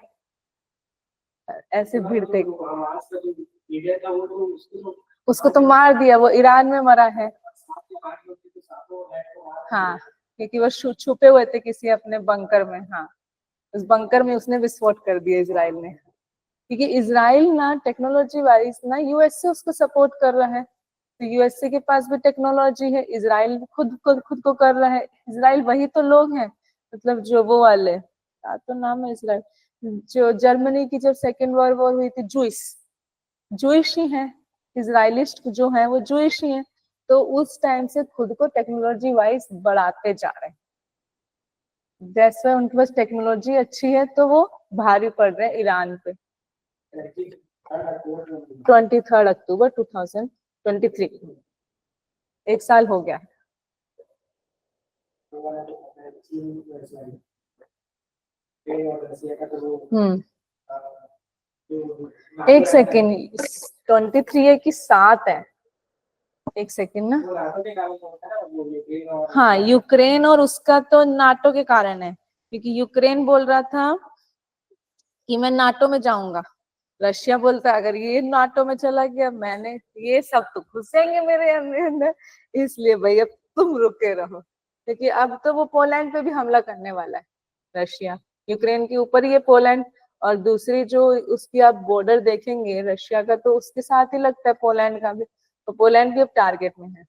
ऐसे भिड़ते। उसको तो मार दिया, वो ईरान में मरा है। हाँ, क्योंकि वो छुपे हुए थे किसी अपने बंकर में। हाँ, उस बंकर में उसने विस्फोट कर दिया इसराइल ने, क्योंकि इसराइल ना टेक्नोलॉजी वाइज ना यूएस से उसको सपोर्ट कर रहा है, तो यूएसए के पास भी टेक्नोलॉजी है, इसराइल खुद को कर रहा है। इसराइल वही तो लोग हैं, मतलब जो वो वाले, क्या तो नाम है इसराइल, जो जर्मनी की जब सेकेंड वर्ल्ड वॉर हुई थी, जुइश ही है, इसराइलिस्ट जो है वो जुइश ही है। तो उस टाइम से खुद को टेक्नोलॉजी वाइज बढ़ाते जा रहे हैं, जैसे उनके पास टेक्नोलॉजी अच्छी है तो वो भारी पड़ रहे हैं ईरान पे। 23 अक्टूबर 2023, एक साल हो गया। एक सेकेंड, 23 है कि 7 है, एक सेकेंड ना। हाँ, यूक्रेन और उसका तो नाटो के कारण है, क्योंकि यूक्रेन बोल रहा था कि मैं नाटो में जाऊंगा, रशिया बोलता अगर ये नाटो में चला गया, मैंने ये सब तो घुसेंगे मेरे अंदर, इसलिए भाई अब तुम रुके रहो, क्योंकि अब तो वो पोलैंड पे भी हमला करने वाला है रशिया, यूक्रेन के ऊपर ही है पोलैंड। और दूसरी जो उसकी आप बॉर्डर देखेंगे रशिया का, तो उसके साथ ही लगता है पोलैंड का भी, तो पोलैंड भी अब टारगेट में है।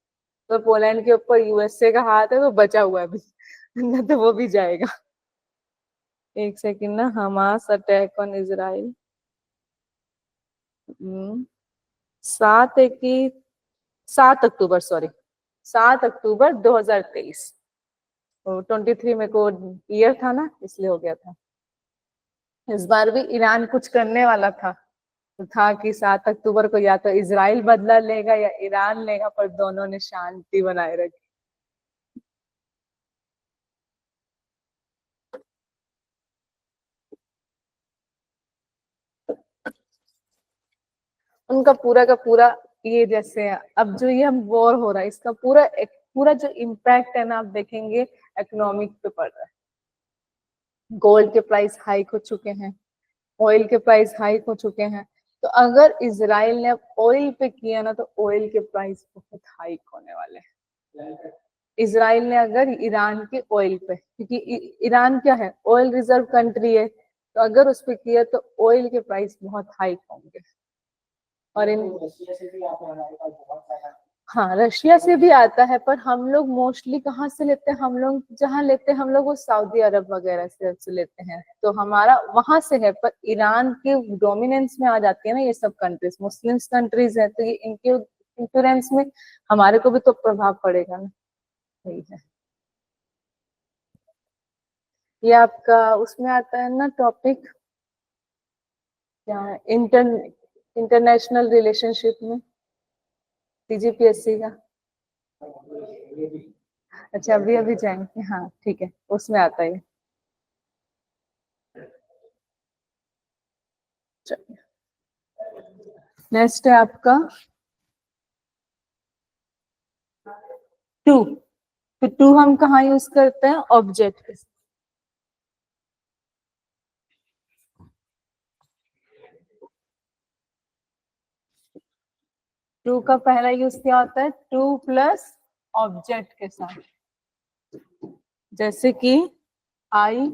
तो पोलैंड के ऊपर यूएसए का हाथ है, तो बचा हुआ है अभी न तो वो भी जाएगा। एक सेकेंड ना, Hamas attack on Israel, 7 October, sorry, 7 अक्टूबर 2023, तो 23 में को ईयर था ना, इसलिए हो गया था। इस बार भी ईरान कुछ करने वाला था, तो था कि 7 अक्टूबर को या तो इजराइल बदला लेगा या ईरान लेगा, पर दोनों ने शांति बनाए रखी। उनका पूरा का पूरा ये, जैसे अब जो ये हम वॉर हो रहा है, इसका पूरा पूरा जो इम्पैक्ट है ना आप देखेंगे इकोनॉमिक पे पड़ रहा है। गोल्ड के प्राइस हाइक हो चुके हैं, ऑयल के प्राइस हाइक हो चुके हैं, तो अगर इजराइल ने अब ऑयल पे किया ना तो ऑयल के प्राइस बहुत हाइक होने वाले हैं। इजराइल ने अगर ईरान के ऑयल पे, क्योंकि ईरान क्या है, ऑयल रिजर्व कंट्री है, तो अगर उस पे किया तो ऑयल के प्राइस बहुत हाइक होंगे। और इन हाँ रशिया से भी आता है, पर हम लोग मोस्टली कहाँ से लेते हैं, हम लोग जहाँ लेते हैं हम लोग वो सऊदी अरब वगैरह से लेते हैं, तो हमारा वहां से है। पर ईरान के डोमिनेंस में आ जाती है ना ये सब कंट्रीज, मुस्लिम्स कंट्रीज है, तो ये इनके इंफ्लुएंस में हमारे को भी तो प्रभाव पड़ेगा ना। यही है, ये आपका उसमें आता है ना टॉपिक, क्या है, इंटरनेशनल रिलेशनशिप में, सीजीपीएससी का। अच्छा अभी अभी जाएंगे, हाँ ठीक है, उसमें आता है। नेक्स्ट है आपका 2। तो 2 हम कहाँ यूज करते हैं, ऑब्जेक्ट के साथ। टू का पहला यूज क्या होता है, 2 प्लस ऑब्जेक्ट के साथ, जैसे कि I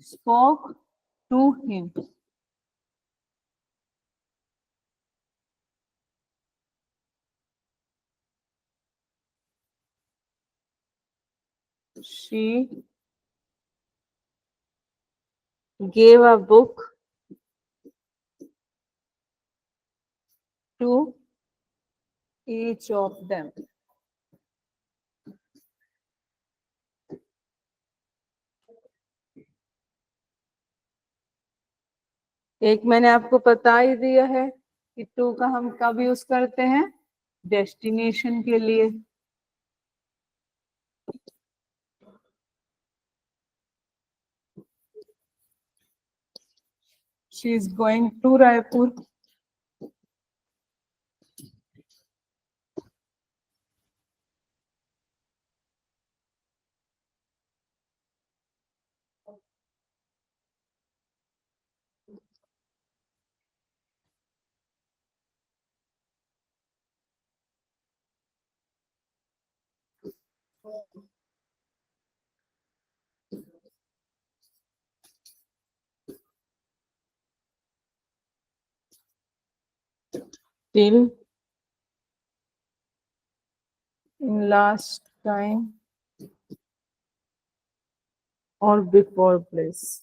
spoke to him. She gave a book to each of them। एक मैंने आपको बता ही दिया है कि 2 का हम कब यूज करते हैं, डेस्टिनेशन के लिए। She is going to Raipur. till in last time or before place।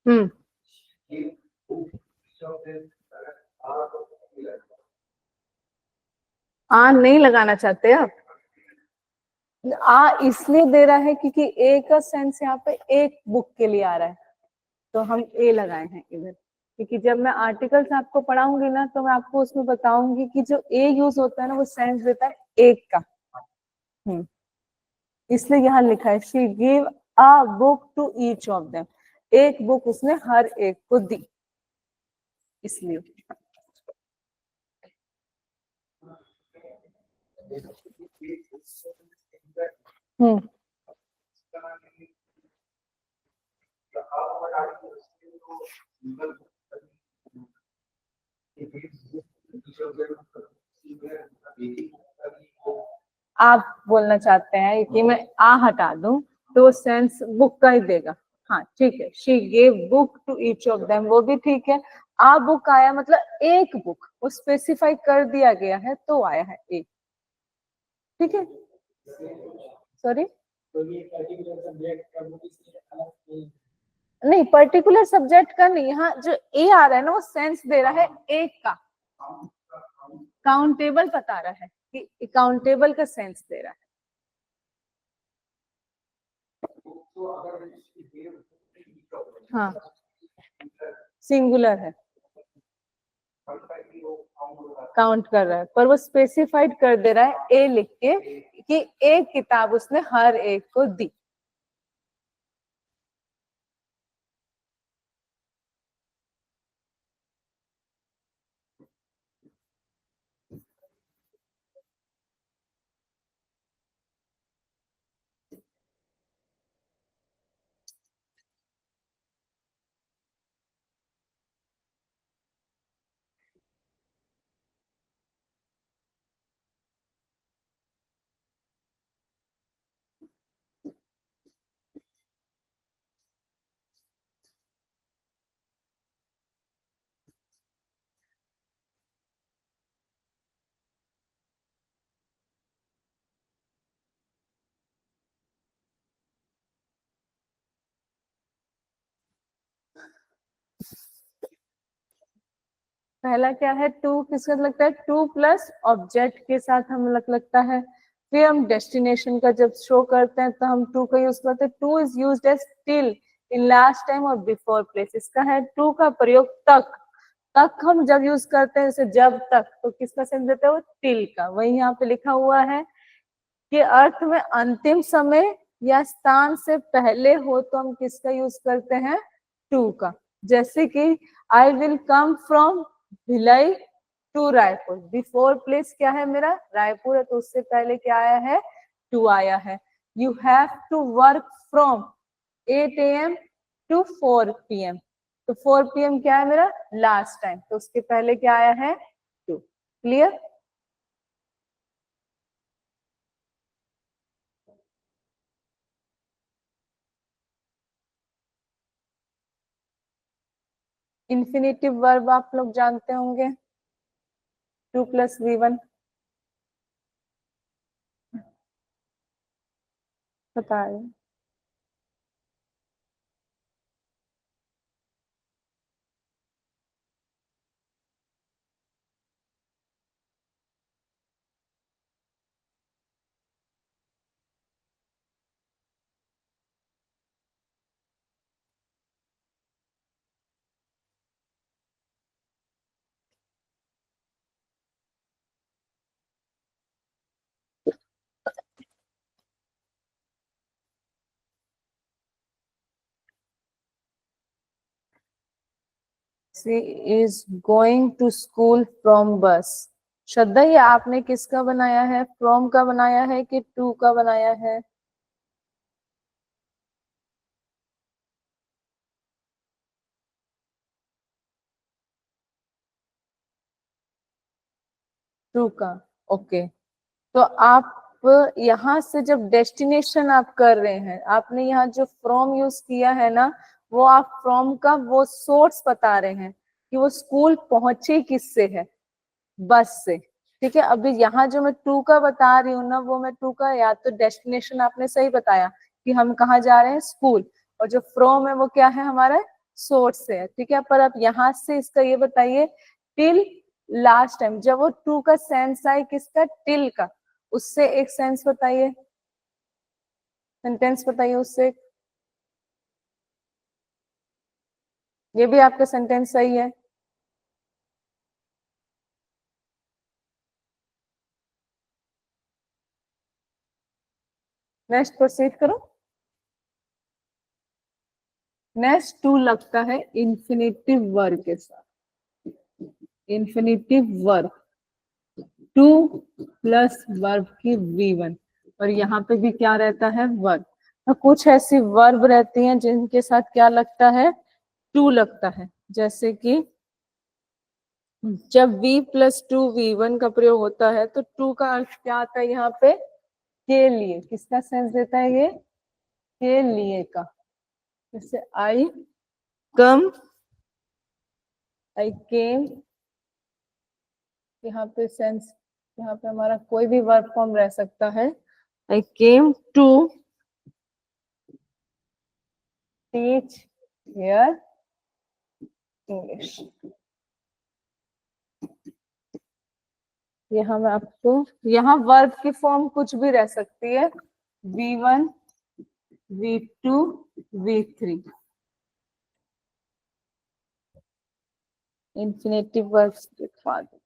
हम्म, आ नहीं लगाना चाहते आप, आ इसलिए दे रहा है क्योंकि ए का सेंस यहाँ पे एक बुक के लिए आ रहा है, तो हम ए लगाए हैं इधर, क्योंकि जब मैं आर्टिकल्स आपको पढ़ाऊंगी ना तो मैं आपको उसमें बताऊंगी कि जो ए यूज होता है ना वो सेंस देता है एक का। इसलिए यहाँ लिखा है she give a book to each of them, एक बुक उसने हर एक को दी, इसलिए। हम्म, आप बोलना चाहते हैं कि मैं आ हटा दूं तो सेंस बुक का ही देगा। हाँ ठीक है, she gave book to each of them, वो भी ठीक है। आ बुक आया मतलब एक बुक, वो स्पेसिफाई कर दिया गया है तो आया है एक, ठीक है। सॉरी, नहीं पर्टिकुलर सब्जेक्ट का नहीं, यहाँ जो ए आ रहा है ना वो सेंस दे रहा है एक का। काउंटेबल बता रहा है कि काउंटेबल का सेंस दे रहा है। हाँ सिंगुलर है, काउंट कर रहा है, पर वो स्पेसिफाइड कर दे रहा है ए लिख के कि एक किताब उसने हर एक को दी। पहला क्या है, टू किसका लगता है, टू प्लस ऑब्जेक्ट के साथ हम लगता है। फिर हम डेस्टिनेशन का जब शो करते हैं तो हम टू का यूज करते हैं। Two is used as till in last time और बिफोर प्लेस। इसका है टू का प्रयोग तक। तक हम जब यूज करते हैं जैसे जब तक, तो किसका सेंस देते हैं, वो टिल का। वही यहाँ पे लिखा हुआ है कि अर्थ में अंतिम समय या स्थान से पहले हो तो हम किसका यूज करते हैं, टू का। जैसे कि I will come from Bhilai to Raipur. Before place क्या है मेरा, रायपुर है, तो उससे पहले क्या आया है, टू आया है। You have to work from 8 AM to 4 PM। तो 4 PM क्या है मेरा, लास्ट टाइम, तो उसके पहले क्या आया है, टू। क्लियर। इन्फिनेटिव वर्ब आप लोग जानते होंगे, टू प्लस V1 बताए। She is going to school from bus। श्रद्धा, ये आपने किसका बनाया है, फ्रॉम का बनाया है कि टू का बनाया है? टू का। ओके, तो आप यहाँ से जब डेस्टिनेशन आप कर रहे हैं, आपने यहाँ जो फ्रॉम यूज किया है ना, वो आप फ्रॉम का वो सोर्स बता रहे हैं कि वो स्कूल पहुंचे किससे है, बस से। ठीक है, अभी यहाँ जो मैं टू का बता रही हूँ ना, वो मैं टू का या तो डेस्टिनेशन आपने सही बताया कि हम कहाँ जा रहे हैं, स्कूल, और जो फ्रॉम है वो क्या है, हमारा सोर्स से है। ठीक है, पर आप यहाँ से इसका ये बताइए, टिल लास्ट टाइम, जब वो टू का सेंस आए किसका, टिल का, उससे एक सेंस बताइए, सेंटेंस बताइए उससे। ये भी आपका सेंटेंस सही है। नेक्स्ट प्रोसीड करो। नेक्स्ट टू लगता है इंफिनिटिव वर्ब के साथ। Infinitive verb, two plus verb की V1, और यहाँ पे भी क्या रहता है, वर्ब। तो कुछ ऐसी वर्ब रहती हैं जिनके साथ क्या लगता है, टू लगता है। जैसे कि जब V प्लस टू V1 का प्रयोग होता है तो टू का अर्थ क्या आता है यहाँ पे, के लिए। किसका सेंस देता है ये, के लिए का। जैसे आई कम, आई केम, यहाँ पे सेंस, यहाँ पे हमारा कोई भी वर्ब फॉर्म रह सकता है। I came to teach here English. यहाँ मैं आपको, यहाँ वर्ब की फॉर्म कुछ भी रह सकती है, V1, V2, V3, infinitive verbs लिखवा दो।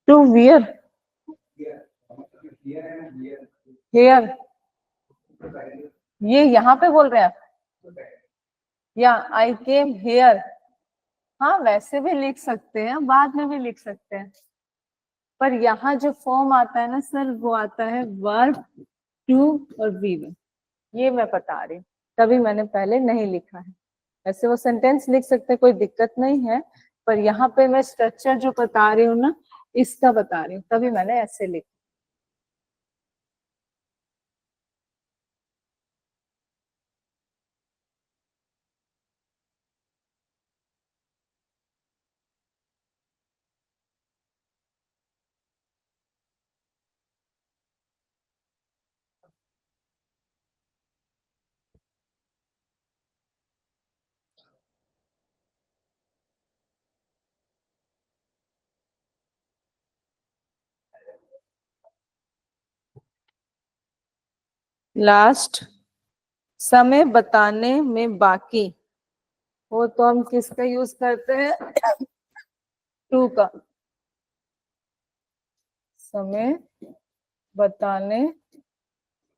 टू वियर हेयर, ये यहाँ पे बोल रहे हैं, या आई केम हेयर, हाँ वैसे भी लिख सकते हैं, बाद में भी लिख सकते हैं, पर यहाँ जो फॉर्म आता है ना सर, वो आता है वर्ब टू और V1, ये मैं बता रही हूँ, तभी मैंने पहले नहीं लिखा है। ऐसे वो सेंटेंस लिख सकते हैं, कोई दिक्कत नहीं है, पर यहाँ पे मैं स्ट्रक्चर जो बता रही हूँ ना, इसका बता रही हूँ, तभी मैंने ऐसे लिखा। लास्ट, समय बताने में बाकी, वो तो हम किसका यूज करते हैं, टू का, समय बताने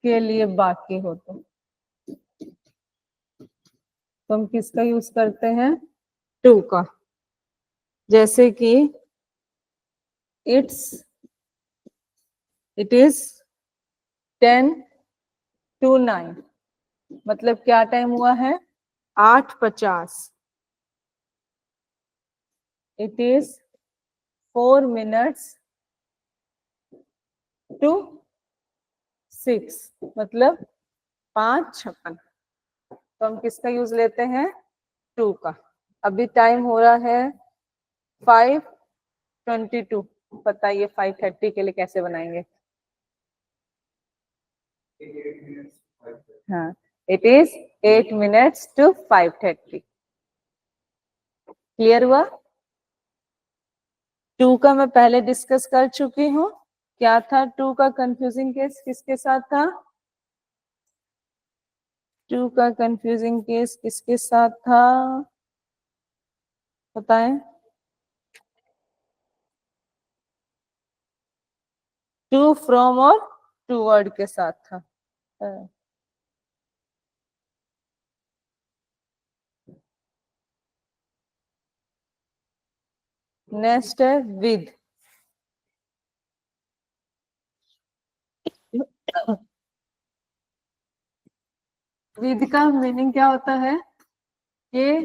के लिए बाकी हो तो हम किसका यूज करते हैं, टू का। जैसे कि इट इज 10 to 9, मतलब क्या टाइम हुआ है, 8:50। इट इज 4 minutes to 6, मतलब 5:56। तो हम किसका यूज लेते हैं, टू का। अभी टाइम हो रहा है 5:22, बताइए 5:30 के लिए कैसे बनाएंगे। हाँ, it is 8 minutes to 5:30। Clear हुआ। टू का मैं पहले डिस्कस कर चुकी हूँ, क्या था टू का कंफ्यूजिंग केस, किसके साथ था, टू का कंफ्यूजिंग केस किसके साथ था, बताएं। टू फ्रॉम और टूवर्ड के साथ था। नेक्स्ट है विद। विद का मीनिंग क्या होता है, के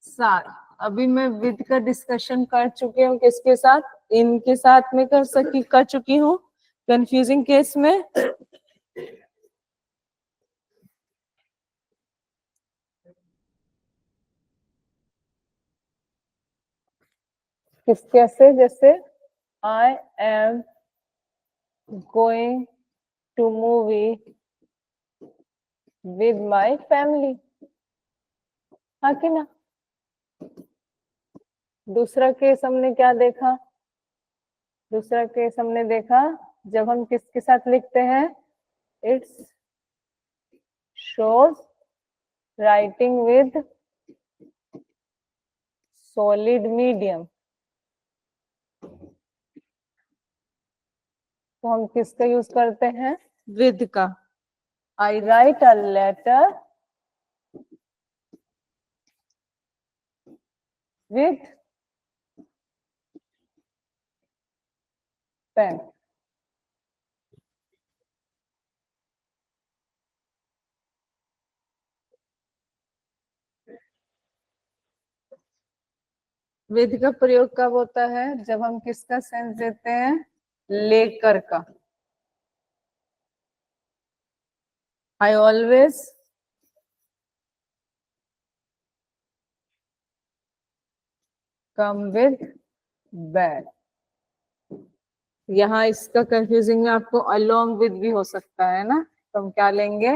साथ। अभी मैं विद का डिस्कशन कर चुकी हूँ, किसके साथ, इनके साथ में कर चुकी हूँ कंफ्यूजिंग केस में। किस कैसे, जैसे I am going to movie with my family, हाँ कि ना, दूसरा केस हमने क्या देखा? दूसरा केस हमने देखा जब हम किसके साथ लिखते हैं, it's shows writing with solid medium. तो हम किसका यूज करते हैं? विद का। I write a letter with pen. With का प्रयोग कब होता है? जब हम किसका सेंस देते हैं? लेकर का। I always come with bag. यहाँ इसका कंफ्यूजिंग में आपको अलोंग विद भी हो सकता है ना, तो हम क्या लेंगे?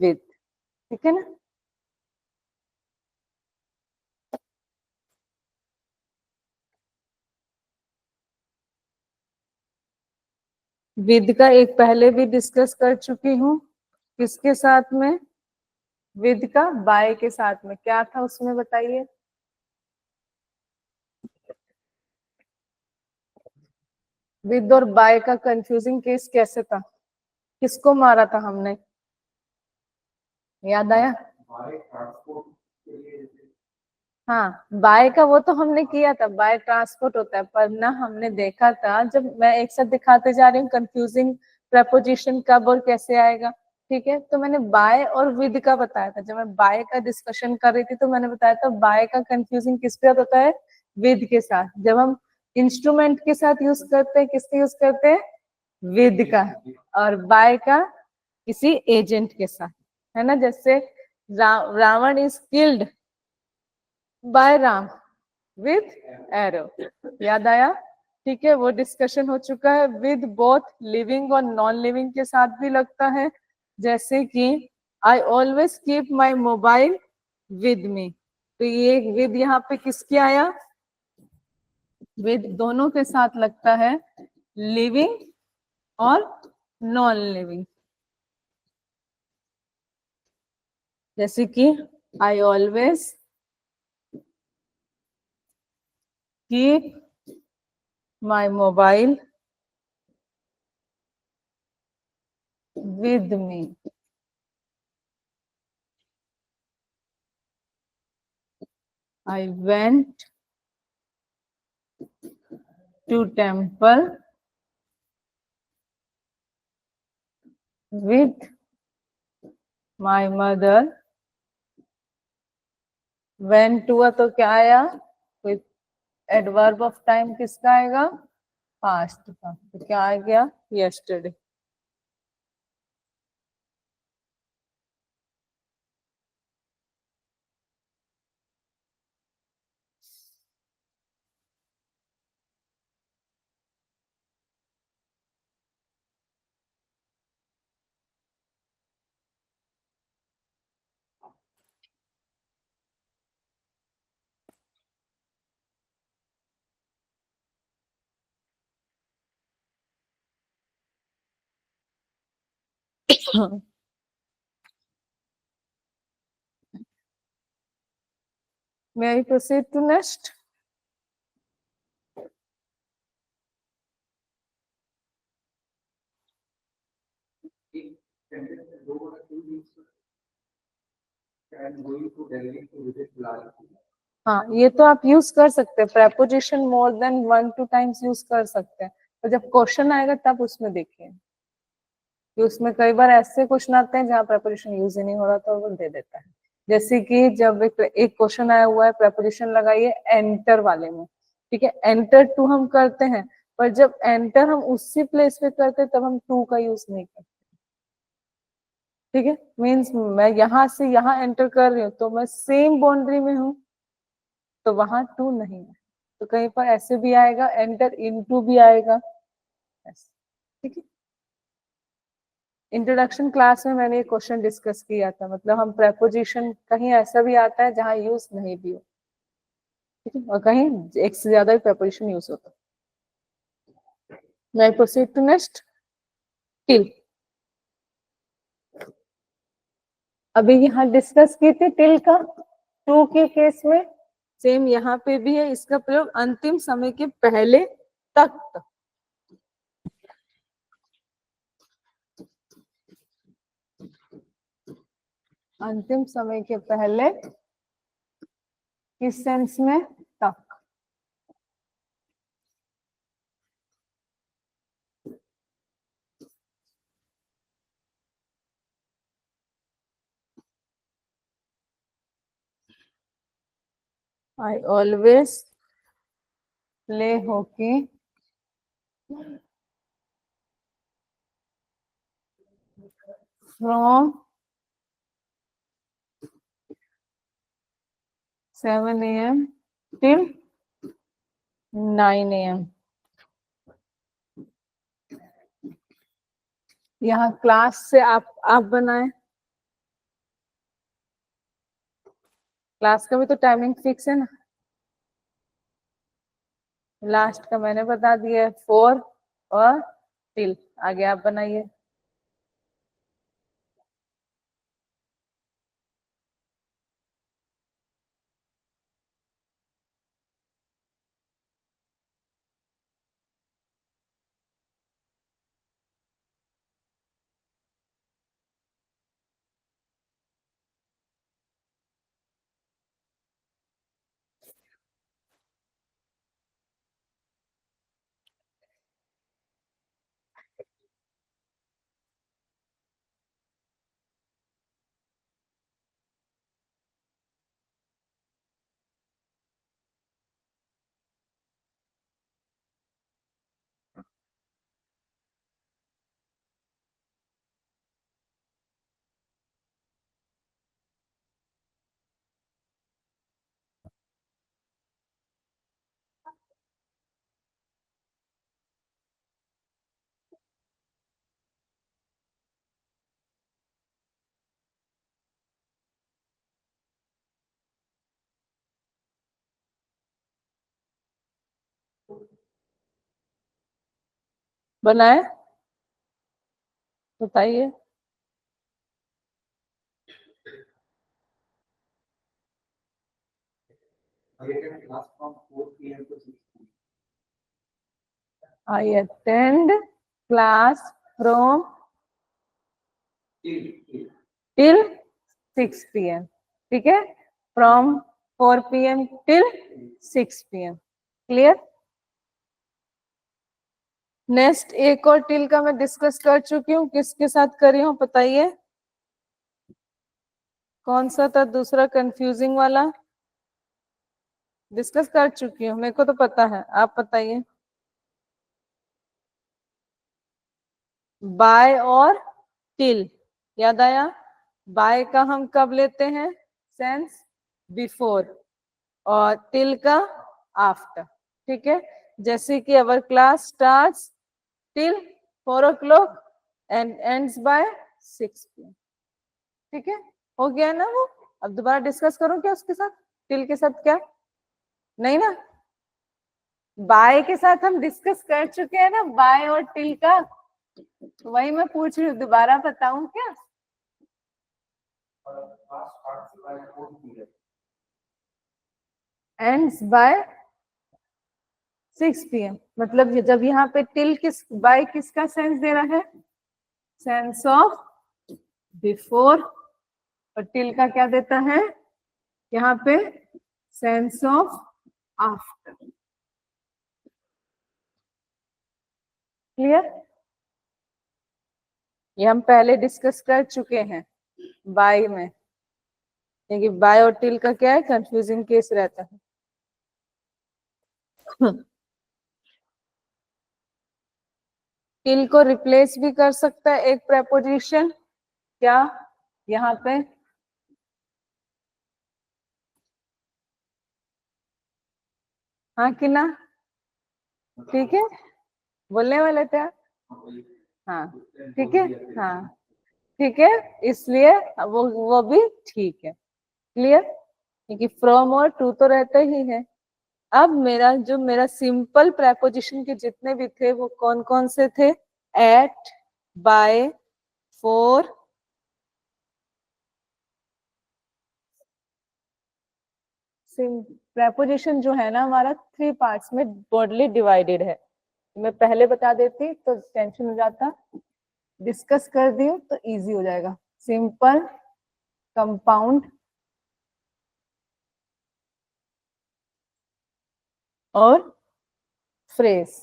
विद। ठीक है ना। विद का एक पहले भी डिस्कस कर चुकी हूँ। किसके साथ में? विद का बाय के साथ में। क्या था उसमें बताइए? विद और बाय का कंफ्यूजिंग केस कैसे था? किसको मारा था हमने? याद आया? हाँ, बाय का वो तो हमने किया था, बाय ट्रांसपोर्ट होता है, पर ना हमने देखा था, जब मैं एक साथ दिखाते जा रही हूँ कंफ्यूजिंग प्रपोजिशन कब और कैसे आएगा। ठीक है, तो मैंने बाय और विद का बताया था। जब मैं बाय का डिस्कशन कर रही थी तो मैंने बताया था बाय का कंफ्यूजिंग किस पे होता है? विद के साथ। जब हम इंस्ट्रूमेंट के साथ यूज करते हैं, किसके यूज करते हैं? विद का। और बाय का किसी एजेंट के साथ, है ना। जैसे Ravan is killed by Ram with arrow. याद आया? ठीक है, वो डिस्कशन हो चुका है। विद बोथ लिविंग और नॉन लिविंग के साथ भी लगता है। जैसे कि I always keep my mobile with me. तो ये विद यहाँ पे किसके आया? विद दोनों के साथ लगता है, लिविंग और नॉन लिविंग। जैसे कि I always keep my mobile with me. I went to temple with my mother. Went हुआ तो क्या आया? with adverb of time किसका आएगा? past का। तो क्या आ गया? yesterday। May I proceed to next? हाँ, ये तो आप यूज कर सकते हैं, preposition more than 1-2 times use कर सकते हैं। तो जब क्वेश्चन आएगा तब उसमें देखिए कि उसमें कई बार ऐसे क्वेश्चन आते हैं जहाँ प्रेपोजिशन यूज ही नहीं हो रहा, तो वो दे देता है। जैसे कि जब एक क्वेश्चन आया हुआ है, प्रेपोजिशन लगाइए एंटर वाले में। ठीक है, एंटर टू हम करते हैं, पर जब एंटर हम उसी प्लेस पे करते हैं तब हम टू का यूज नहीं करते। ठीक है, मीन्स मैं यहाँ से यहाँ एंटर कर रही हूँ तो मैं सेम बाउंड्री में हूँ, तो वहां टू नहीं है। तो कहीं पर ऐसे भी आएगा, एंटर इनटू भी आएगा। ठीक है, इंट्रोडक्शन क्लास में मैंने ये क्वेश्चन डिस्कस किया था। मतलब हम प्रेपोजिशन कहीं ऐसा भी आता है जहां यूज नहीं भी हो। ठीक है, और कहीं एक से ज्यादा भी preposition यूज होता है। Now I proceed to next, till। अभी यहाँ डिस्कस की थी टिल का, टू के केस में सेम यहाँ पे भी है, इसका प्रयोग अंतिम समय के पहले तक। अंतिम समय के पहले किस सेंस में? तक। I always play hockey from 7 a.m. till 9 a.m. यहाँ क्लास से आप बनाए, क्लास का भी तो टाइमिंग फिक्स है ना। लास्ट का मैंने बता दिया, 4 और टिल। आगे आप बनाइए। बनाए, बताइए। I attend class from till 6 p.m. ठीक है, from 4 p.m. till 6 p.m. Clear. Next एक और टिल का मैं डिस्कस कर चुकी हूँ, किसके साथ करी हूँ बताइए? कौन सा था दूसरा कंफ्यूजिंग वाला? डिस्कस कर चुकी हूँ, मेरे को तो पता है, आप बताइए। बाय और टिल, याद आया? बाय का हम कब लेते हैं? सेंस बिफोर, और टिल का आफ्टर। ठीक है, जैसे कि our class starts till 4 o'clock and ends by 6 p.m. ठीक है, हो गया ना वो? अब दोबारा डिस्कस करूं क्या उसके साथ? टिल के साथ क्या? नहीं ना, बाय के साथ हम डिस्कस कर चुके हैं ना, बाय और टिल का। वही मैं पूछ रही हूँ, दोबारा बताऊं क्या? Ends by 6 p.m. मतलब जब यहाँ पे टिल किस बाय किसका सेंस दे रहा है? Sense of before. और टिल का क्या देता है यहाँ पे? Sense of after. क्लियर? ये हम पहले डिस्कस कर चुके हैं बाय में, क्योंकि बाय और टिल का क्या है? कंफ्यूजिंग केस रहता है। टिल को रिप्लेस भी कर सकता है एक प्रेपोजिशन, क्या यहाँ पे? हाँ कि ना? ठीक है, बोलने वाले थे आप? हाँ ठीक है, हाँ ठीक है, इसलिए वो भी ठीक है। क्लियर? क्योंकि फ्रॉम और टू तो रहते ही है। अब मेरा सिंपल प्रेपोजिशन के जितने भी थे वो कौन कौन से थे? एट, बाय, फॉर, प्रेपोजिशन जो है ना हमारा 3 पार्ट्स में ब्रॉडली डिवाइडेड है। मैं पहले बता देती तो टेंशन हो जाता, डिस्कस कर दियो तो इजी हो जाएगा। सिंपल, कंपाउंड और फ्रेज।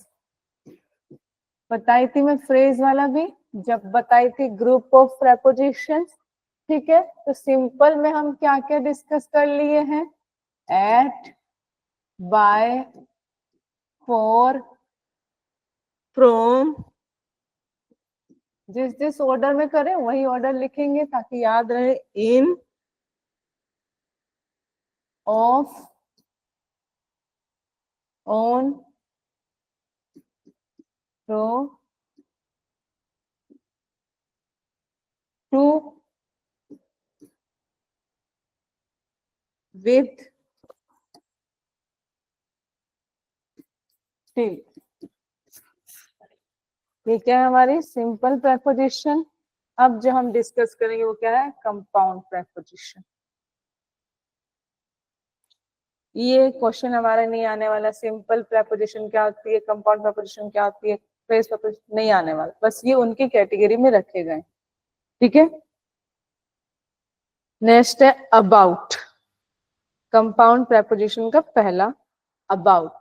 बताई थी मैं फ्रेज वाला भी जब बताई थी ग्रुप ऑफ प्रेपोजिशन। ठीक है, तो सिंपल में हम क्या क्या डिस्कस कर लिए हैं? At, by, for, from. जिस जिस ऑर्डर में करें वही ऑर्डर लिखेंगे ताकि याद रहे। In, of, on, from, to, with, till. ये क्या है हमारी सिंपल प्रेपोजिशन। अब जो हम डिस्कस करेंगे वो क्या है? Compound preposition. ये क्वेश्चन हमारा नहीं आने वाला, सिंपल प्रेपोजिशन क्या होती है, कंपाउंड प्रेपोजिशन क्या होती है, फ्रेज प्रेपोजिशन नहीं आने वाला, बस ये उनकी कैटेगरी में रखे गए। ठीक है, नेक्स्ट है अबाउट। कंपाउंड प्रेपोजिशन का पहला अबाउट।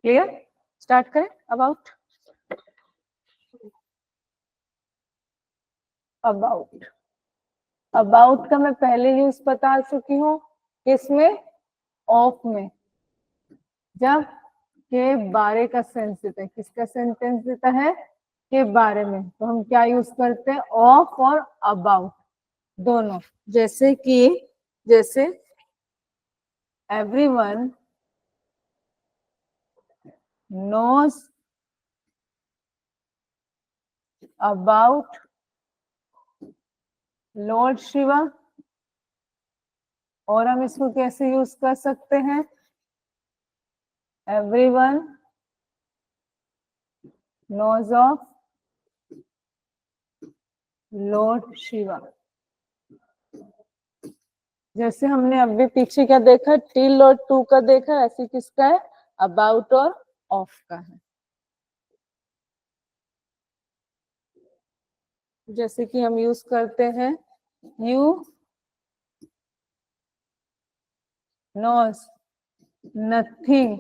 क्लियर? स्टार्ट करें अबाउट। अबाउट, अबाउट का मैं पहले यूज बता चुकी हूँ। किसमें? ऑफ में। जब के बारे का सेंस देता है, किसका सेंटेंस देता है? के बारे में, तो हम क्या यूज करते हैं? ऑफ और अबाउट दोनों। जैसे कि जैसे everyone knows about Lord Shiva. और हम इसको कैसे यूज कर सकते हैं? Everyone knows of Lord Shiva. जैसे हमने अभी पीछे क्या देखा? टिल और टू का देखा, ऐसे किसका है? अबाउट और ऑफ का है। जैसे कि हम यूज करते हैं you knows nothing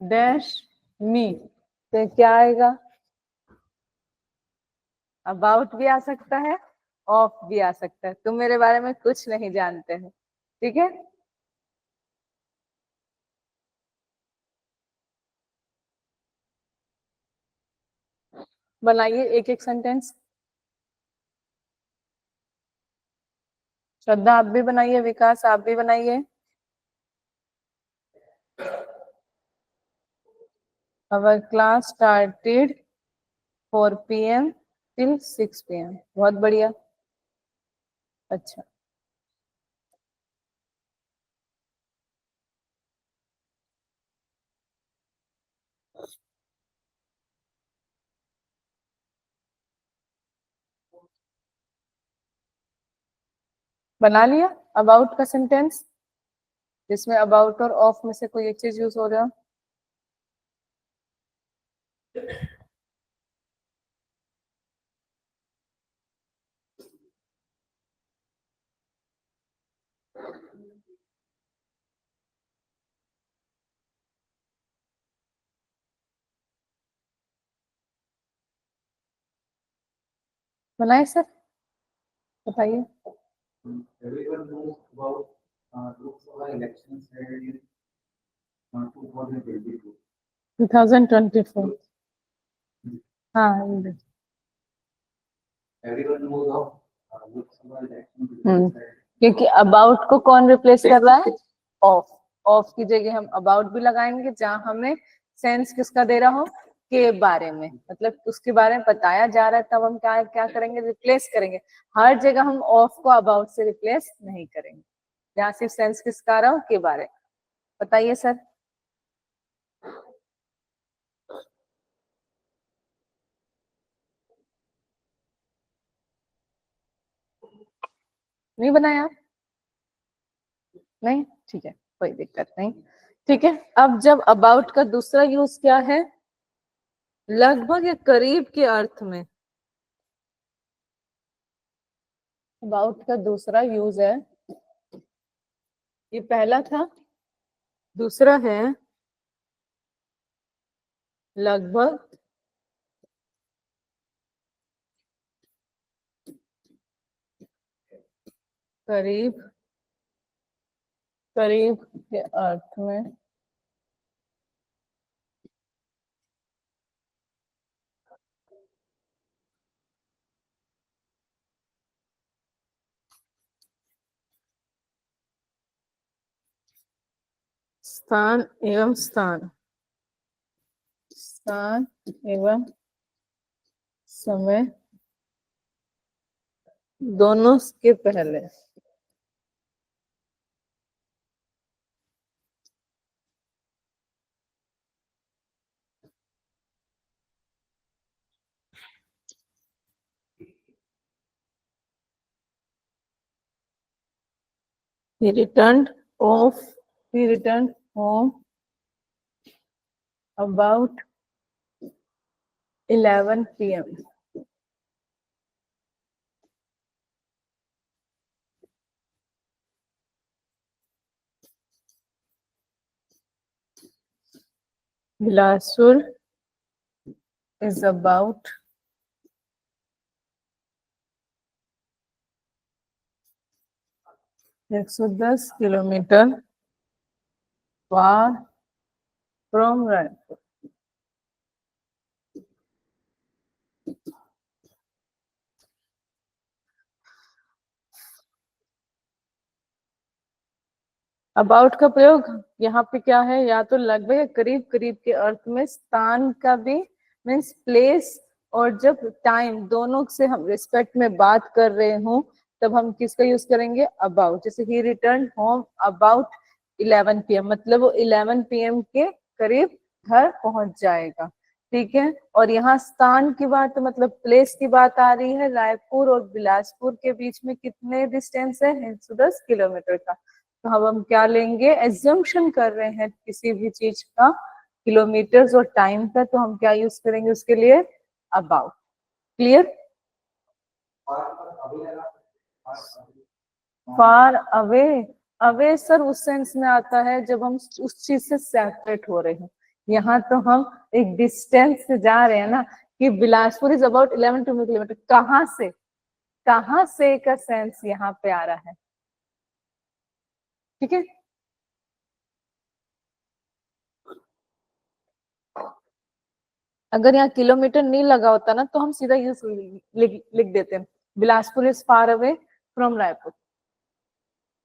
dash me, तो क्या आएगा? अबाउट भी आ सकता है, ऑफ भी आ सकता है। तुम मेरे बारे में कुछ नहीं जानते हो। ठीक है, बनाइए एक एक सेंटेंस। श्रद्धा आप भी बनाइए, विकास आप भी बनाइए। Our class started 4 PM till 6 PM। बहुत बढ़िया। अच्छा, बना लिया अबाउट का सेंटेंस जिसमें अबाउट और ऑफ में से कोई एक चीज यूज हो रहा हो। बनाए सर, बताइए। Everyone knows about Lok Sabha elections held in 2024 हाँ क्योंकि अबाउट को कौन रिप्लेस कर रहा है, ऑफ। ऑफ की जगह हम अबाउट भी लगाएंगे जहां हमें सेंस किसका दे रहा हो, के बारे में, मतलब उसके बारे में बताया जा रहा है, तब हम क्या क्या करेंगे, रिप्लेस करेंगे। हर जगह हम ऑफ को अबाउट से रिप्लेस नहीं करेंगे, जहां सिर्फ सेंस किसका आ रहा हो, के बारे में। बताइए सर। नहीं बनाया, नहीं, ठीक है, कोई दिक्कत नहीं। ठीक है, अब जब अबाउट का दूसरा यूज क्या है, लगभग या करीब के अर्थ में। अबाउट का दूसरा यूज है, ये पहला था, दूसरा है लगभग, करीब, करीब के अर्थ में। स्थान एवं स्थान, स्थान एवं समय दोनों के पहले। He returned off, he returned home about 11 p.m. Bilaspur is about 110 kilometre far from Raipur. About का प्रयोग यहाँ पे क्या है, या तो लगभग या करीब करीब के अर्थ में, स्थान का भी मीन्स प्लेस, और जब टाइम दोनों से हम रिस्पेक्ट में बात कर रहे हो तब हम किसका यूज करेंगे, अबाउट। जैसे ही रिटर्न होम अबाउट 11 PM, मतलब वो 11 PM के करीब घर पहुंच जाएगा। ठीक है, और यहाँ स्थान की बात मतलब प्लेस की बात आ रही है। रायपुर और बिलासपुर के बीच में कितने डिस्टेंस है, 110 किलोमीटर का। तो अब हम क्या लेंगे, एज्जम्पशन कर रहे हैं किसी भी चीज का, किलोमीटर्स और टाइम का, तो हम क्या यूज करेंगे उसके लिए, about. Clear. Far away, away sir उस सेंस में आता है जब हम उस चीज से सेपरेट हो रहे हैं। यहाँ तो हम एक डिस्टेंस से जा रहे हैं ना, कि बिलासपुर इज अबाउट 11 किलोमीटर, कहाँ से, कहाँ से का सेंस यहाँ पे आ रहा है। ठीक है, अगर यहाँ किलोमीटर नहीं लगा होता ना तो हम सीधा यूज लिख देते हैं, Bilaspur is far away from Raipur,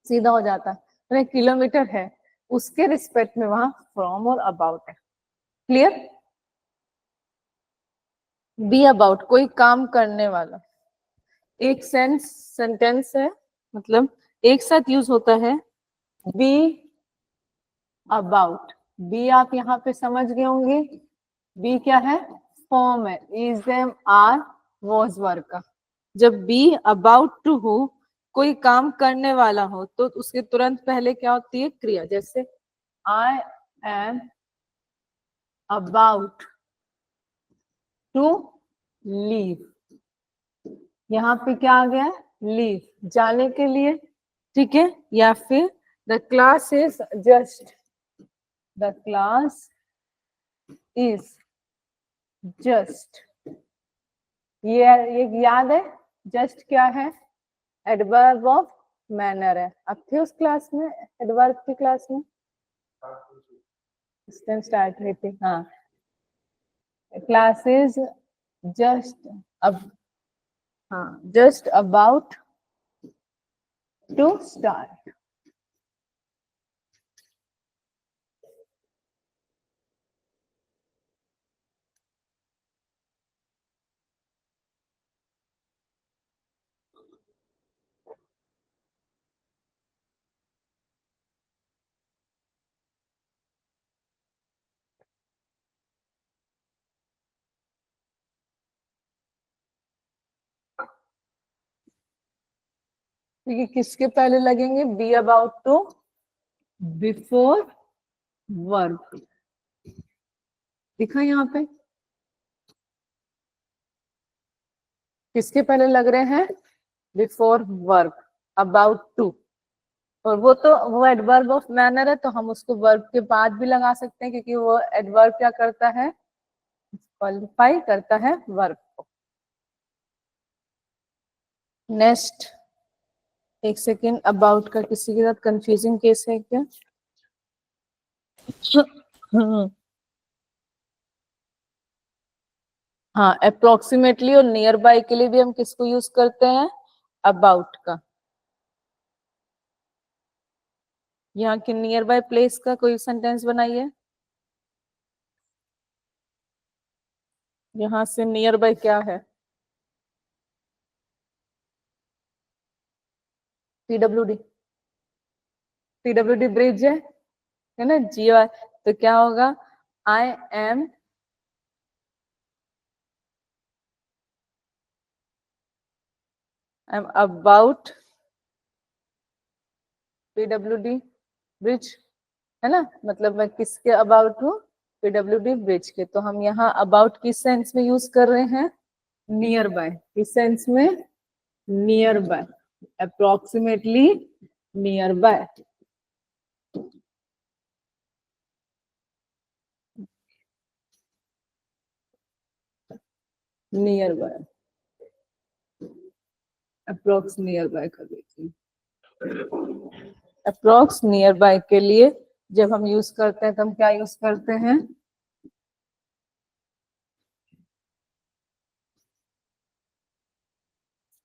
सीधा हो जाता। तो किलोमीटर है, उसके रिस्पेक्ट में वहां फ्रॉम और अबाउट है। क्लियर। बी अबाउट, कोई काम करने वाला, एक सेंटेंस है, मतलब एक साथ यूज होता है। बी अबाउट, बी आप यहाँ पे समझ गए होंगे, बी क्या है, फॉर्म है, is am are was were का। जब बी अबाउट टू हो, कोई काम करने वाला हो, तो उसके तुरंत पहले क्या होती है, क्रिया। जैसे I am about to leave, यहाँ पे क्या आ गया, लीव, जाने के लिए। ठीक है, या फिर the class is just, the class is just, ये याद है, जस्ट क्या है, एडवर्ब ऑफ मैनर है। अब थे उस क्लास में, एडवर्ब की क्लास में, स्टार्ट हुई थी, हाँ। क्लासेस जस्ट अब, हाँ, जस्ट अबाउट टू स्टार्ट। ठीक है, किसके पहले लगेंगे? Be about to before verb. दिखा यहाँ पे किसके पहले लग रहे हैं? Before verb, about to. और वो तो वो एडवर्ब ऑफ मैनर है, तो हम उसको वर्ब के बाद भी लगा सकते हैं, क्योंकि वो एडवर्ब क्या करता है? क्वालिफाई करता है वर्ब को। नेक्स्ट, एक सेकेंड, अबाउट का किसी के साथ कंफ्यूजिंग केस है क्या? हाँ, अप्रोक्सीमेटली और नियर बाय के लिए भी हम किसको यूज करते हैं? अबाउट का। यहाँ के नियर बाय प्लेस का कोई सेंटेंस बनाइए। यहाँ से नियर बाय क्या है? पीडब्ल्यूडी। पीडब्ल्यूडी ब्रिज है ना, जीओ। तो क्या होगा? आई एम अबाउट पीडब्ल्यूडी ब्रिज, है ना। मतलब मैं किसके अबाउट हूँ? पीडब्ल्यूडी ब्रिज के। तो हम यहाँ अबाउट किस सेंस में यूज कर रहे हैं? Near by. किस सेंस में? Near by, approximately near by. Near by, approx near by कर देती हूँ। अप्रोक्स नियर बाय के लिए जब हम यूज करते हैं तो हम क्या यूज करते हैं?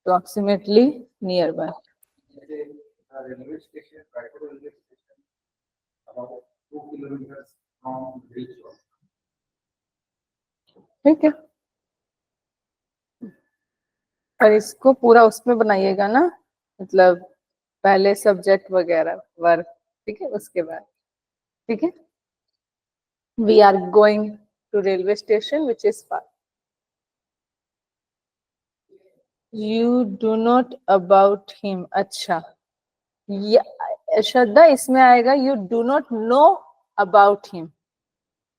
Approximately near by. Railway station, Raipur railway station about 2 kilometers from Bridge. ठीक है, और इसको पूरा उसमें बनाइएगा ना, मतलब पहले सब्जेक्ट वगैरह वर्क, ठीक है, उसके बाद। ठीक है, we are going to railway station which is far. You do not about him. अच्छा, श्रद्धा इसमें आएगा you do not know about him.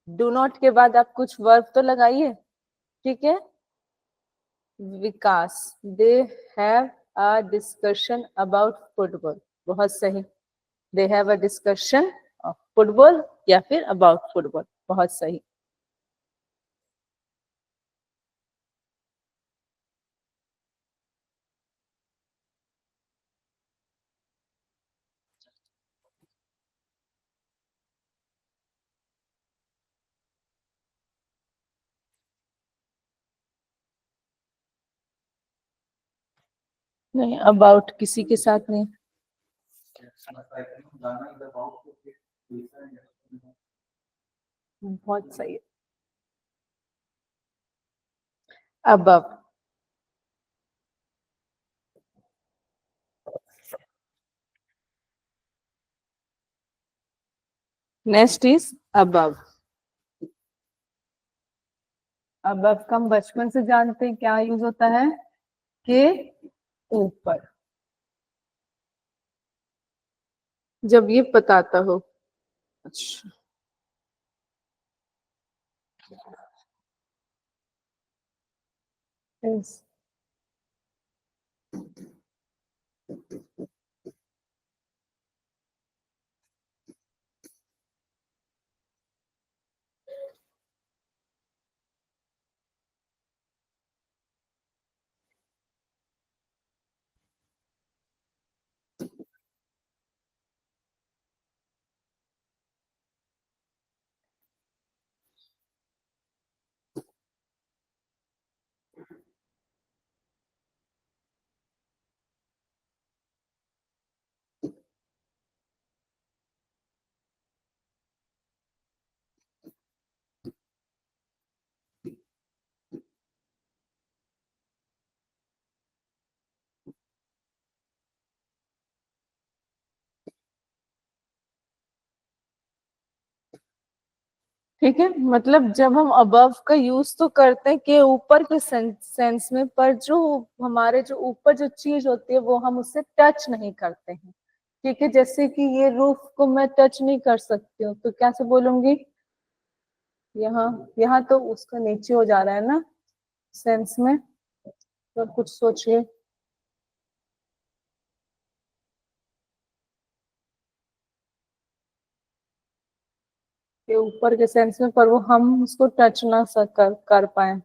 Do not के बाद आप कुछ वर्ब तो लगाइए। ठीक है, Vikas, they have a discussion about football. बहुत सही, they have a discussion of football या फिर अबाउट फुटबॉल। बहुत सही। नहीं, अबाउट किसी के साथ नहीं। बहुत सही है। Above, next is above. Above का हम बचपन से जानते हैं क्या यूज होता है? के ऊपर, जब ये बताता हो। अच्छा, yes. ठीक है, मतलब जब हम अबव का यूज तो करते हैं कि ऊपर के सेंस में, पर जो हमारे जो ऊपर जो चीज होती है वो हम उससे टच नहीं करते हैं। ठीक है, जैसे कि ये रूफ को मैं टच नहीं कर सकती हूँ, तो कैसे बोलूंगी? यहाँ यहाँ तो उसका नीचे हो जा रहा है ना सेंस में, तो कुछ सोचिए। के ऊपर के सेंस में, पर वो हम उसको टच ना कर पाए।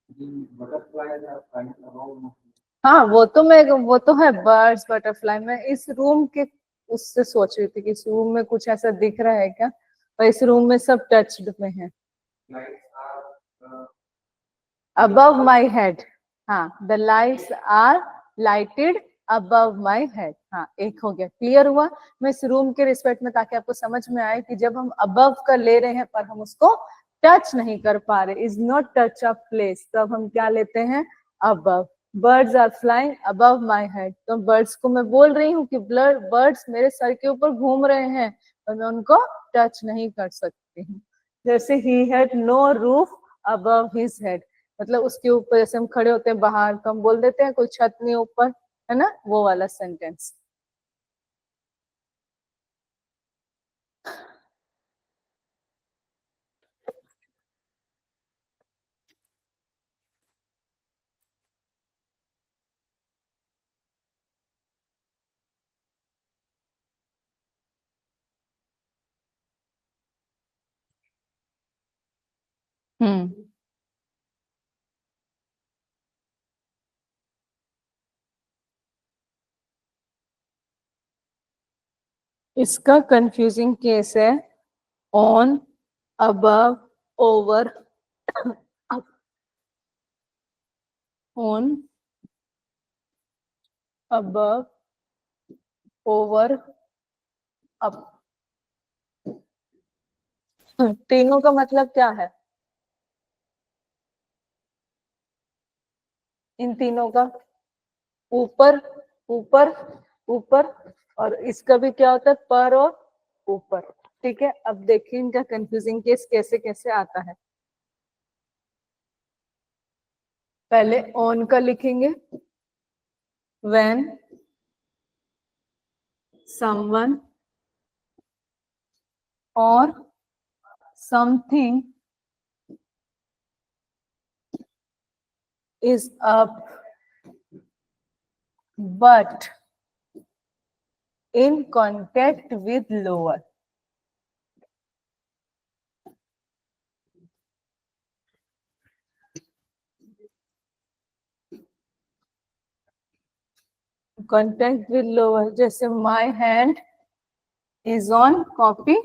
The butterflies are flying around. हाँ, वो तो है बर्ड्स बटरफ्लाई। मैं इस रूम के उससे सोच रही थी कि इस रूम में कुछ ऐसा दिख रहा है क्या, और इस रूम में सब टच्ड में है। Lights are above my head, हाँ, the lights are lighted above my head. हाँ, एक हो गया, क्लियर हुआ। मैं इस रूम के रिस्पेक्ट में, ताकि आपको समझ में आए कि जब हम अबव का ले रहे हैं पर हम उसको टच नहीं कर पा रहे, is not touch of place, तब हम क्या लेते हैं? Above. Birds are flying above my head, तो बर्ड्स को मैं बोल रही हूँ कि बर्ड्स मेरे सर के ऊपर घूम रहे हैं, और मैं उनको टच नहीं कर सकती हूँ। जैसे ही had no roof above his head, मतलब उसके ऊपर, जैसे हम खड़े होते हैं बाहर तो हम बोल देते हैं कोई छत नहीं ऊपर, है ना, वो वाला सेंटेंस। हम्म, इसका कंफ्यूजिंग केस है on, above, over, on, above, over, up. तीनों का मतलब क्या है? इन तीनों का ऊपर, ऊपर, ऊपर, और इसका भी क्या होता है? पर और ऊपर। ठीक है, अब देखिए इनका कंफ्यूजिंग केस कैसे कैसे आता है। पहले ऑन का लिखेंगे, when someone or something is up but in contact with lower. Contact with lower, जैसे my hand is on copy,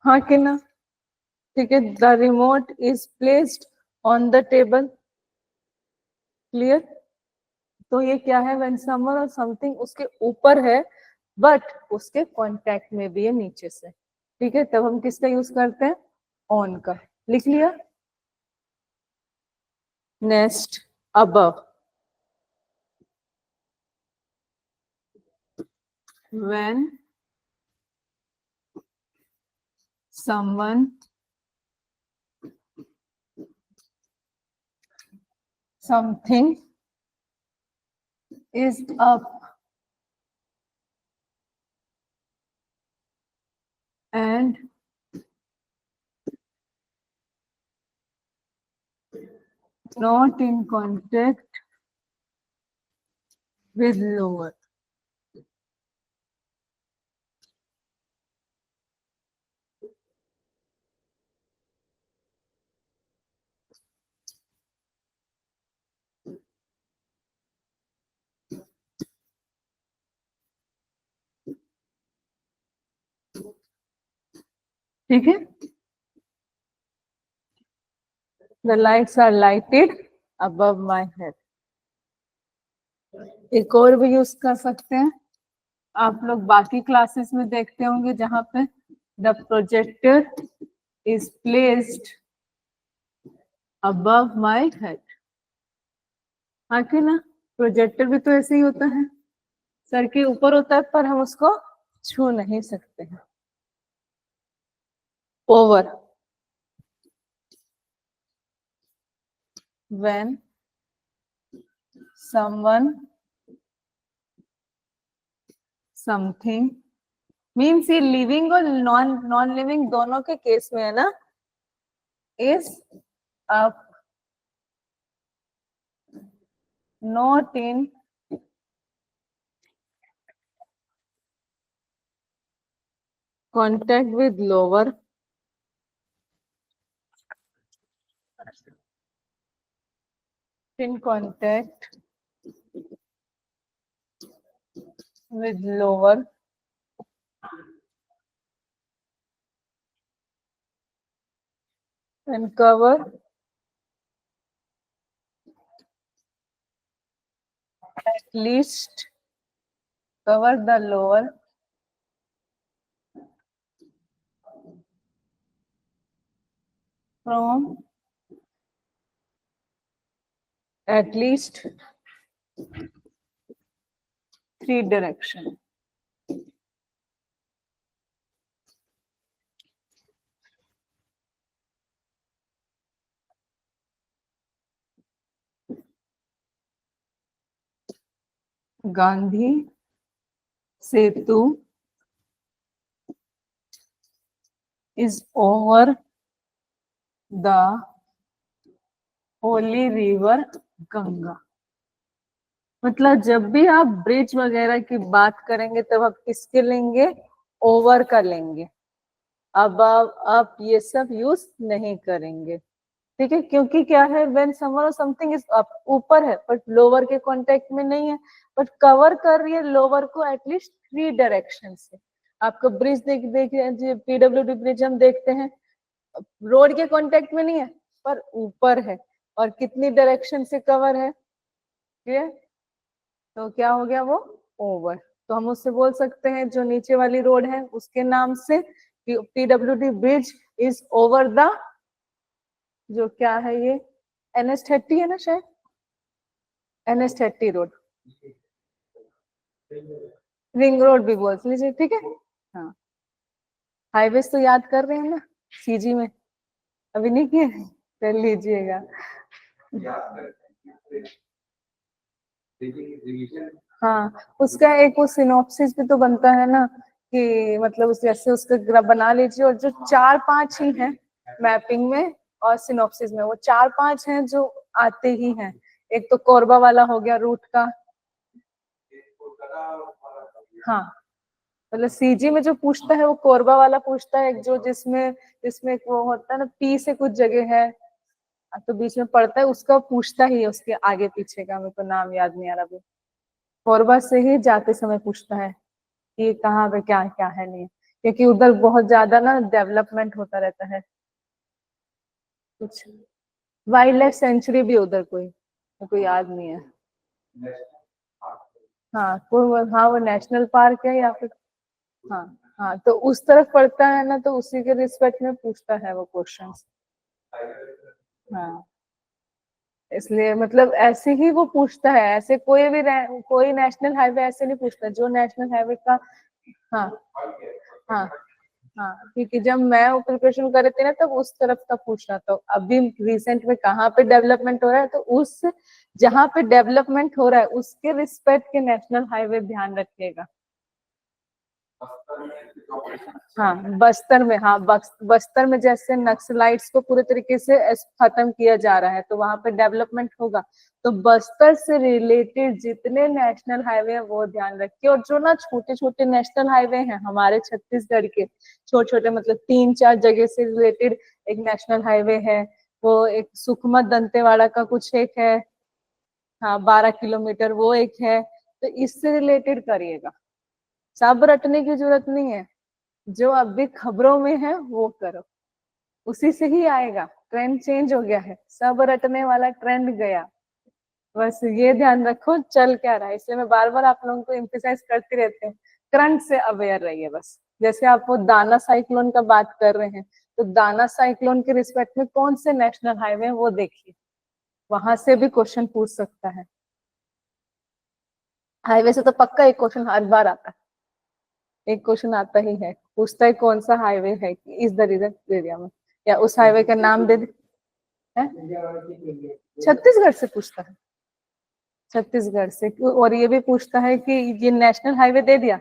हाँ कि ना? ठीक है, the remote is placed on the table, clear। तो ये क्या है? when someone or something उसके ऊपर है बट उसके कांटेक्ट में भी है नीचे से। ठीक है, तब हम किसका यूज करते हैं? ऑन का। लिख लिया। Next, above, when someone something is up and not in contact with lower। ठीक है, the lights are lighted above my head। एक और भी यूज कर सकते हैं, आप लोग बाकी क्लासेस में देखते होंगे जहां पे the projector is placed above my head। आखिर ना प्रोजेक्टर भी तो ऐसे ही होता है, सर के ऊपर होता है पर हम उसको छू नहीं सकते हैं। Over, when someone something means ये लिविंग और नॉन नॉन लिविंग दोनों के केस में है ना, is up not in contact with lower in contact with lower and cover at least cover the lower from at least 3 direction। Gandhi Setu is over the Holi river Ganga. मतलब जब भी आप bridge वगैरह की बात करेंगे तब आप किसके लेंगे, ओवर का लेंगे। अब आप ये सब यूज नहीं करेंगे, ठीक है, क्योंकि क्या है, व्हेन समवन और समथिंग इज अप, ऊपर है बट लोअर के कांटेक्ट में नहीं है, बट कवर कर रही है लोअर को एटलीस्ट 3 डायरेक्शन से। आपको ब्रिज देखिए पीडब्ल्यूडी ब्रिज हम देखते हैं, रोड के कांटेक्ट में नहीं है पर ऊपर है और कितनी डायरेक्शन से कवर है, ठीक है, तो क्या हो गया वो ओवर। तो हम उससे बोल सकते हैं जो नीचे वाली रोड है उसके नाम से PWD bridge is over the, जो क्या है ये NH30 है ना शायद, NH30 रोड, रिंग रोड भी बोल लीजिए, ठीक है। हाँ, हाईवेज तो याद कर रहे हैं ना सीजी में, अभी नहीं किए, कर लीजिएगा। हाँ, उसका एक वो सिनॉप्सिस भी तो बनता है ना, कि मतलब उस जैसे उसका ग्राफ बना लीजिए, और जो 4-5 ही हैं मैपिंग में और सिनॉप्सिस में, वो 4-5 हैं जो आते ही हैं। एक तो कोरबा वाला हो गया रूट का, हाँ, मतलब सीजी में जो पूछता है वो कोरबा वाला पूछता है, एक जो जिसमें जिसमें वो होता है ना पी से कुछ जगह है तो बीच में पड़ता है, उसका पूछता ही है, उसके आगे पीछे का मेरे को नाम याद नहीं आ रहा अभी। कोरबा से ही जाते समय पूछता है कि कहाँ पे क्या क्या है नहीं, क्योंकि उधर बहुत ज्यादा ना डेवलपमेंट होता रहता है। कुछ वाइल्ड लाइफ सेंचुरी भी उधर कोई, मेरे को याद नहीं है। हाँ हाँ वो नेशनल पार्क है या फिर, हाँ हाँ, तो उस तरफ पड़ता है ना, तो उसी के रिस्पेक्ट में पूछता है वो क्वेश्चन। हाँ, इसलिए मतलब ऐसे ही वो पूछता है, ऐसे कोई नेशनल हाईवे ऐसे नहीं पूछता जो नेशनल हाईवे का। हाँ हाँ हाँ, क्योंकि जब मैं प्रिपरेशन कर रही थी ना तब उस तरफ का पूछ रहा था। अभी रिसेंट में कहाँ पे डेवलपमेंट हो रहा है, तो उस जहाँ पे डेवलपमेंट हो रहा है उसके रिस्पेक्ट के नेशनल हाईवे ध्यान रखिएगा। हाँ बस्तर में, हाँ बस्तर में जैसे नक्सलाइट्स को पूरे तरीके से खत्म किया जा रहा है तो वहां पे डेवलपमेंट होगा, तो बस्तर से रिलेटेड जितने नेशनल हाईवे है वो ध्यान रखिए। और जो ना छोटे छोटे नेशनल हाईवे हैं हमारे छत्तीसगढ़ के, छोटे छोटे मतलब 3-4 जगह से रिलेटेड एक नेशनल हाईवे है, वो एक सुकमा दंतेवाड़ा का कुछ एक है, हाँ 12 किलोमीटर वो एक है, तो इससे रिलेटेड करिएगा। सब रटने की जरूरत नहीं है, जो अभी खबरों में है वो करो, उसी से ही आएगा। ट्रेंड चेंज हो गया है, सब रटने वाला ट्रेंड गया, बस ये ध्यान रखो चल क्या रहा है। इसलिए मैं बार बार आप लोगों को एम्फेसाइज करती रहती हूँ, करंट से अवेयर रहिए बस। जैसे आप वो दाना साइक्लोन का बात कर रहे हैं, तो दाना साइक्लोन के रिस्पेक्ट में कौन से नेशनल हाईवे हैं वो देखिए, वहां से भी क्वेश्चन पूछ सकता है। हाईवे से तो पक्का एक क्वेश्चन हर बार आता है, एक क्वेश्चन आता ही है, पूछता है कौन सा हाईवे है इस द रीजन एरिया में, या उस हाईवे का नाम दे दे। छत्तीसगढ़ से पूछता है, छत्तीसगढ़ से। और ये भी पूछता है कि ये नेशनल हाईवे दे दिया,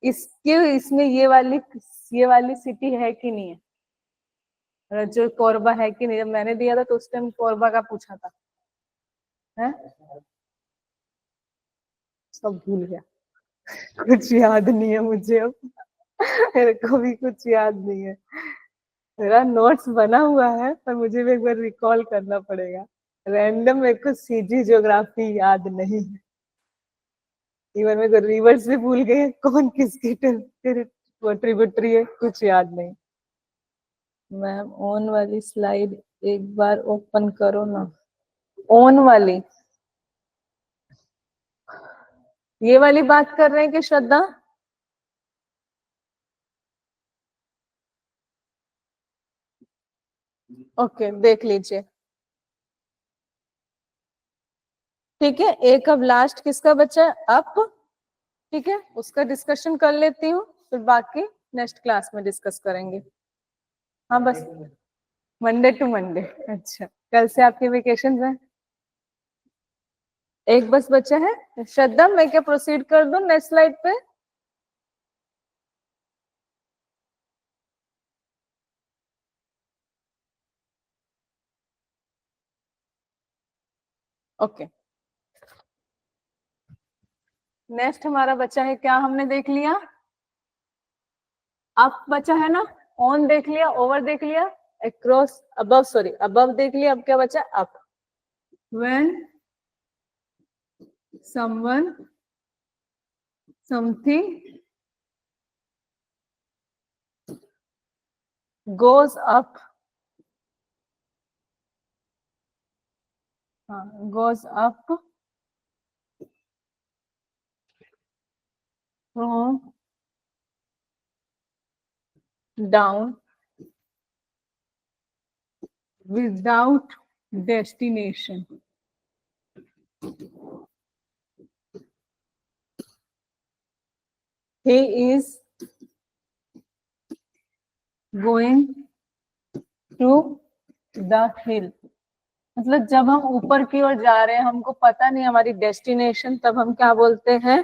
इसके इसमें ये वाली सिटी है कि नहीं है, जो कोरबा है कि नहीं। जब मैंने दिया था तो उस टाइम कोरबा का पूछा था, है सब भूल गया, कुछ याद नहीं है मुझे अब। मेरे को भी कुछ याद नहीं है, मेरा नोट्स बना हुआ है पर मुझे भी एक बार रिकॉल करना पड़ेगा। रैंडम मेरे को सीजी ज्योग्राफी याद नहीं है, इवन मेरे को रिवर से भूल गए कौन किसकी ट्रिब्यूटरी है, कुछ याद नहीं। मैम ऑन वाली स्लाइड एक बार ओपन करो ना, ऑन वाली, ये वाली बात कर रहे हैं कि श्रद्धा? ओके देख लीजिए, ठीक है। एक अब लास्ट किसका बचा है? अप, ठीक है, उसका डिस्कशन कर लेती हूँ, फिर बाकी नेक्स्ट क्लास में डिस्कस करेंगे। हाँ बस मंडे टू मंडे, अच्छा कल से आपके वेकेशन है, एक बस बचा है। श्रद्धा मैं क्या प्रोसीड कर दूं नेक्स्ट स्लाइड पे? ओके नेक्स्ट हमारा बचा है क्या, हमने देख लिया अप बचा है ना, ऑन देख लिया, ओवर देख लिया, अक्रॉस अबव, सॉरी अबव देख लिया, अब क्या बचा? Up. When someone something goes up, goes up from down without destination, he is going to the hill। मतलब जब हम ऊपर की ओर जा रहे हैं, हमको पता नहीं हमारी डेस्टिनेशन, तब हम क्या बोलते हैं?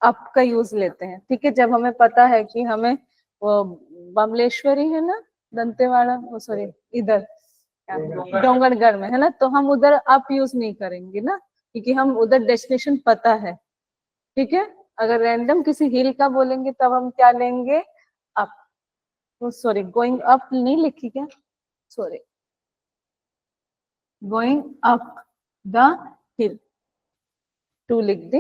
अप का यूज लेते हैं, ठीक है। जब हमें पता है कि हमें वो बमलेश्वरी है ना, दंतेवाड़ा, वो सॉरी इधर डोंगरगढ़ में है ना, तो हम उधर अप यूज नहीं करेंगे ना, क्योंकि हम उधर डेस्टिनेशन पता है, ठीक है। अगर रैंडम किसी हिल का बोलेंगे तब हम क्या लेंगे? अप। तो सॉरी गोइंग अप नहीं लिखी क्या, sorry going up the hill टू लिख दे,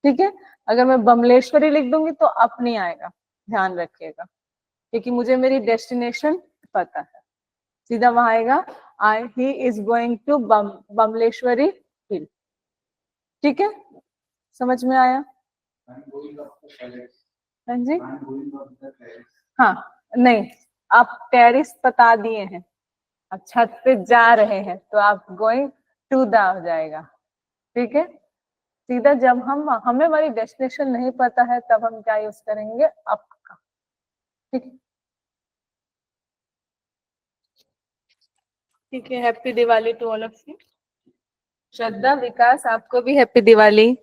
ठीक है। अगर मैं बमलेश्वरी लिख दूंगी तो अप नहीं आएगा, ध्यान रखिएगा, क्योंकि मुझे मेरी डेस्टिनेशन पता है, सीधा वहां आएगा I he is going to Bamleshwari hill, ठीक है। समझ में आया? हाँ जी, हाँ नहीं, आप टेरिस बता दिए हैं, आप छत पे जा रहे हैं तो आप गोइंग टू द हो जाएगा, ठीक है। सीधा जब हम हमें हमारी डेस्टिनेशन नहीं पता है तब हम क्या यूज करेंगे? अप का, ठीक है। ठीक है, happy Diwali to all of you. Shraddha, Vikas, आपको भी हैप्पी दिवाली।